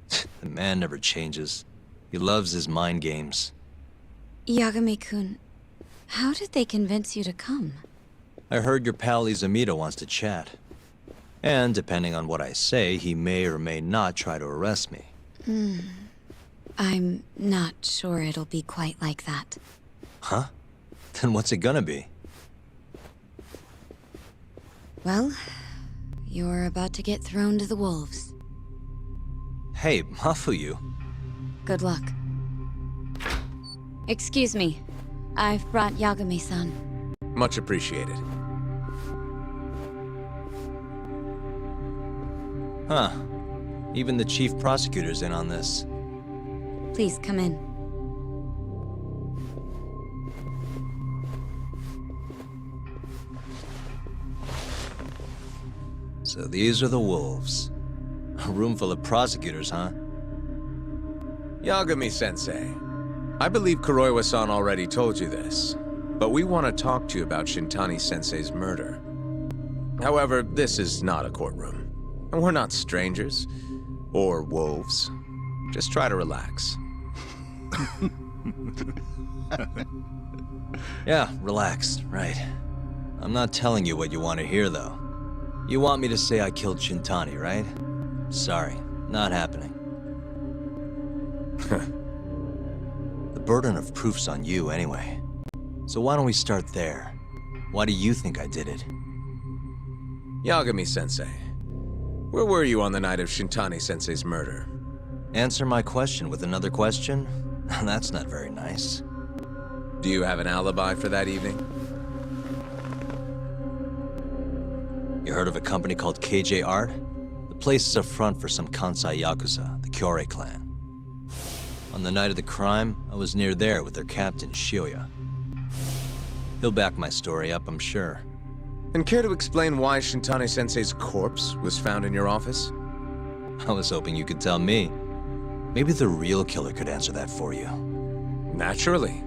The man never changes. He loves his mind games. Yagami-kun, how did they convince you to come? I heard your pal Izumida wants to chat. And depending on what I say, he may or may not try to arrest me. I'm not sure it'll be quite like that. Huh? Then what's it gonna be? Well, you're about to get thrown to the wolves. Hey, Mafuyu. Good luck. Excuse me. I've brought Yagami-san. Much appreciated. Huh. Even the chief prosecutor's in on this. Please come in. So these are the wolves. A room full of prosecutors, huh? Yagami-sensei, I believe Kuroiwa-san already told you this, but we want to talk to you about Shintani-sensei's murder. However, this is not a courtroom, and we're not strangers, or wolves. Just try to relax. Yeah, relax, right. I'm not telling you what you want to hear, though. You want me to say I killed Shintani, right? Sorry, not happening. The burden of proof's on you, anyway. So why don't we start there? Why do you think I did it? Yagami-sensei, where were you on the night of Shintani-sensei's murder? Answer my question with another question? That's not very nice. Do you have an alibi for that evening? You heard of a company called KJ Art? The place is a front for some Kansai Yakuza, the Kyorei clan. On the night of the crime, I was near there with their captain, Shioya. He'll back my story up, I'm sure. And care to explain why Shintani-sensei's corpse was found in your office? I was hoping you could tell me. Maybe the real killer could answer that for you. Naturally.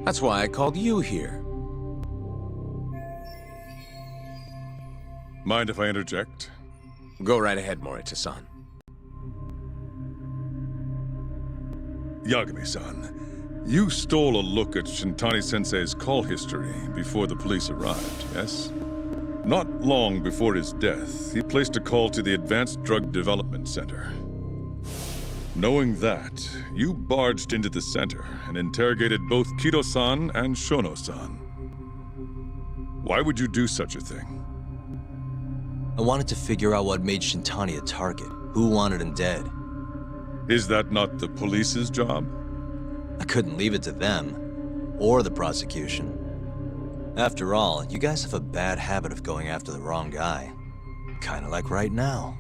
That's why I called you here. Mind if I interject? Go right ahead, Morita-san. Yagami-san, you stole a look at Shintani-sensei's call history before the police arrived, yes? Not long before his death, he placed a call to the Advanced Drug Development Center. Knowing that, you barged into the center and interrogated both Kido-san and Shono-san. Why would you do such a thing? I wanted to figure out what made Shintani a target, who wanted him dead. Is that not the police's job? I couldn't leave it to them, or the prosecution. After all, you guys have a bad habit of going after the wrong guy. Kinda like right now.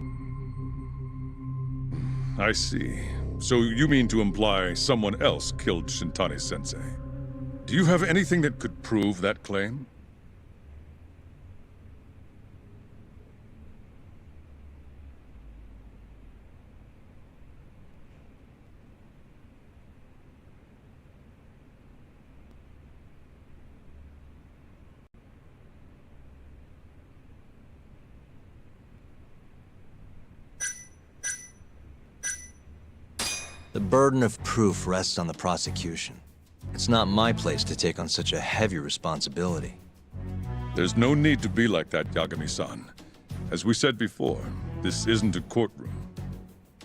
I see. So you mean to imply someone else killed Shintani-sensei? Do you have anything that could prove that claim? The burden of proof rests on the prosecution. It's not my place to take on such a heavy responsibility. There's no need to be like that, Yagami-san. As we said before, this isn't a courtroom.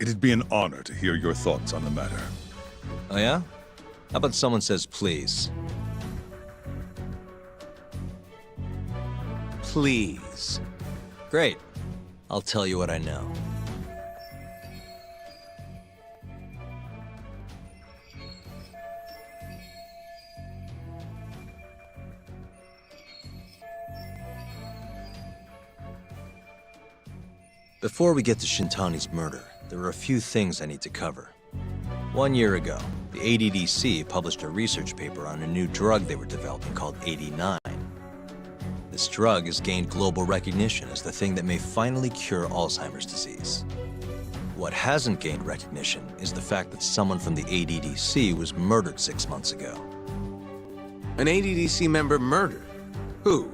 It'd be an honor to hear your thoughts on the matter. Oh yeah? How about someone says please? Please. Great. I'll tell you what I know. Before we get to Shintani's murder, there are a few things I need to cover. 1 year ago, the ADDC published a research paper on a new drug they were developing called 89. This drug has gained global recognition as the thing that may finally cure Alzheimer's disease. What hasn't gained recognition is the fact that someone from the ADDC was murdered 6 months ago. An ADDC member murdered? Who?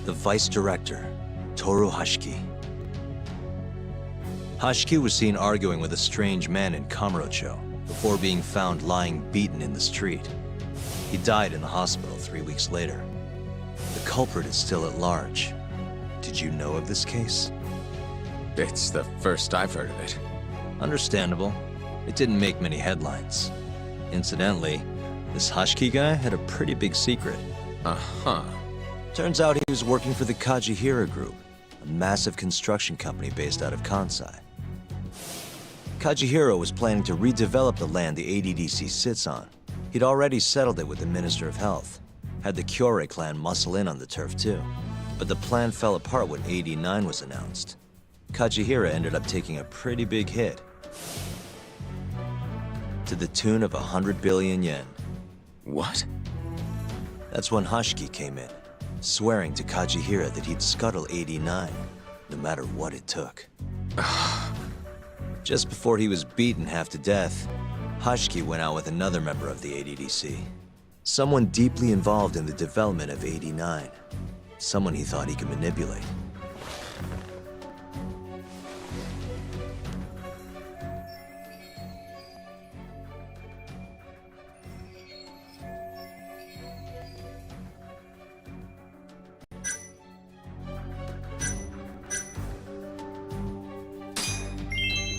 The vice director, Toru Hashiki. Hashiki was seen arguing with a strange man in Kamurocho before being found lying beaten in the street. He died in the hospital 3 weeks later. The culprit is still at large. Did you know of this case? It's the first I've heard of it. Understandable. It didn't make many headlines. Incidentally, this Hashiki guy had a pretty big secret. Uh-huh. Turns out he was working for the Kajihira Group, a massive construction company based out of Kansai. Kajihira was planning to redevelop the land the ADDC sits on. He'd already settled it with the Minister of Health, had the Kyorei clan muscle in on the turf too. But the plan fell apart when 89 was announced. Kajihira ended up taking a pretty big hit, to the tune of 100 billion yen. What? That's when Hashiki came in, swearing to Kajihira that he'd scuttle 89, no matter what it took. Just before he was beaten half to death, Hashiki went out with another member of the ADDC. Someone deeply involved in the development of 89. Someone he thought he could manipulate.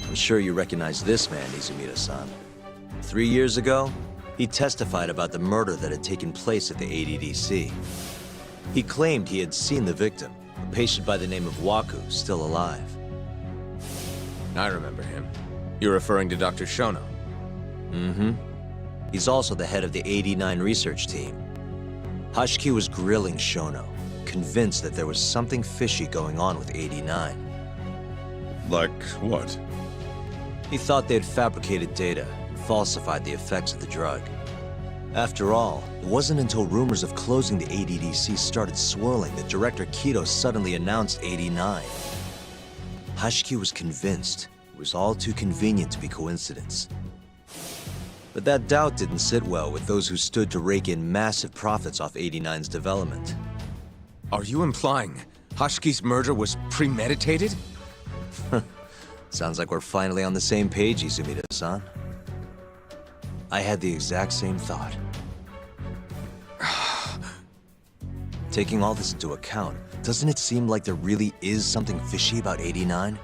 I'm sure you recognize this man, Izumida-san. 3 years ago, he testified about the murder that had taken place at the ADDC. He claimed he had seen the victim, a patient by the name of Waku, still alive. I remember him. You're referring to Dr. Shono? Mm-hmm. He's also the head of the 89 research team. Hashiki was grilling Shono, convinced that there was something fishy going on with 89. Like what? He thought they had fabricated data and falsified the effects of the drug. After all, it wasn't until rumors of closing the ADDC started swirling that Director Kido suddenly announced 89. Hashiki was convinced it was all too convenient to be coincidence. But that doubt didn't sit well with those who stood to rake in massive profits off 89's development. Are you implying Hashiki's murder was premeditated? Sounds like we're finally on the same page, Izumida-san. I had the exact same thought. Taking all this into account, doesn't it seem like there really is something fishy about 89?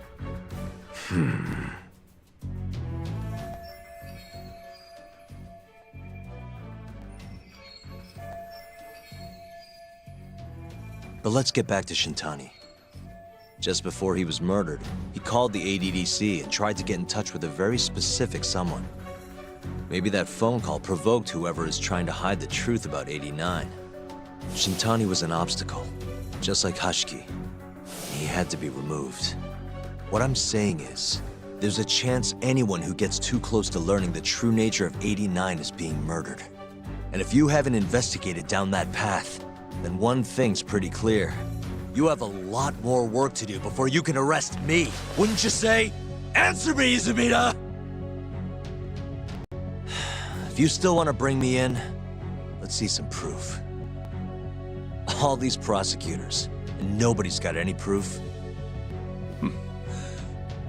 But let's get back to Shintani. Just before he was murdered, he called the ADDC and tried to get in touch with a very specific someone. Maybe that phone call provoked whoever is trying to hide the truth about 89. Shintani was an obstacle, just like Hashiki. He had to be removed. What I'm saying is, there's a chance anyone who gets too close to learning the true nature of 89 is being murdered. And if you haven't investigated down that path, then one thing's pretty clear. You have a lot more work to do before you can arrest me. Wouldn't you say? Answer me, Izumida! If you still want to bring me in, let's see some proof. All these prosecutors, and nobody's got any proof.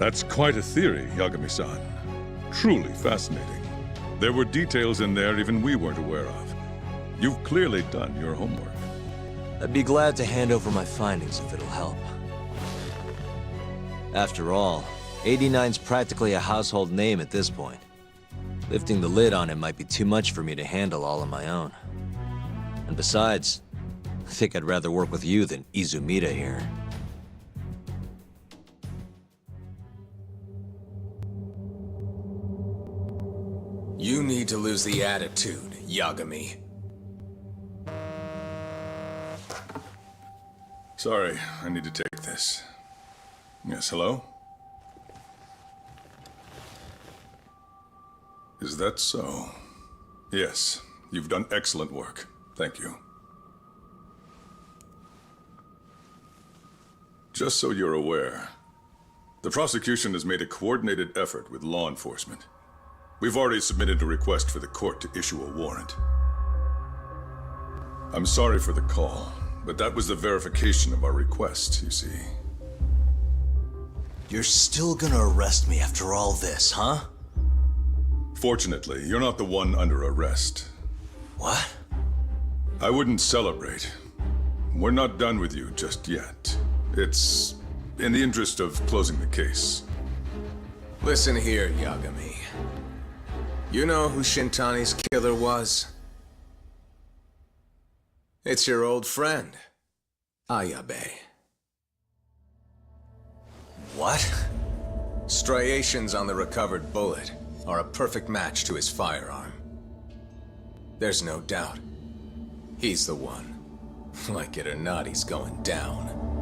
That's quite a theory, Yagami-san. Truly fascinating. There were details in there even we weren't aware of. You've clearly done your homework. I'd be glad to hand over my findings if it'll help. After all, 89's practically a household name at this point. Lifting the lid on it might be too much for me to handle all on my own. And besides, I think I'd rather work with you than Izumida here. You need to lose the attitude, Yagami. Sorry, I need to take this. Yes, hello? Is that so? Yes, you've done excellent work. Thank you. Just so you're aware, the prosecution has made a coordinated effort with law enforcement. We've already submitted a request for the court to issue a warrant. I'm sorry for the call, but that was the verification of our request, you see. You're still gonna arrest me after all this, huh? Fortunately, you're not the one under arrest. What? I wouldn't celebrate. We're not done with you just yet. It's in the interest of closing the case. Listen here, Yagami. You know who Shintani's killer was? It's your old friend, Ayabe. What? Striations on the recovered bullet are a perfect match to his firearm. There's no doubt. He's the one. Like it or not, he's going down.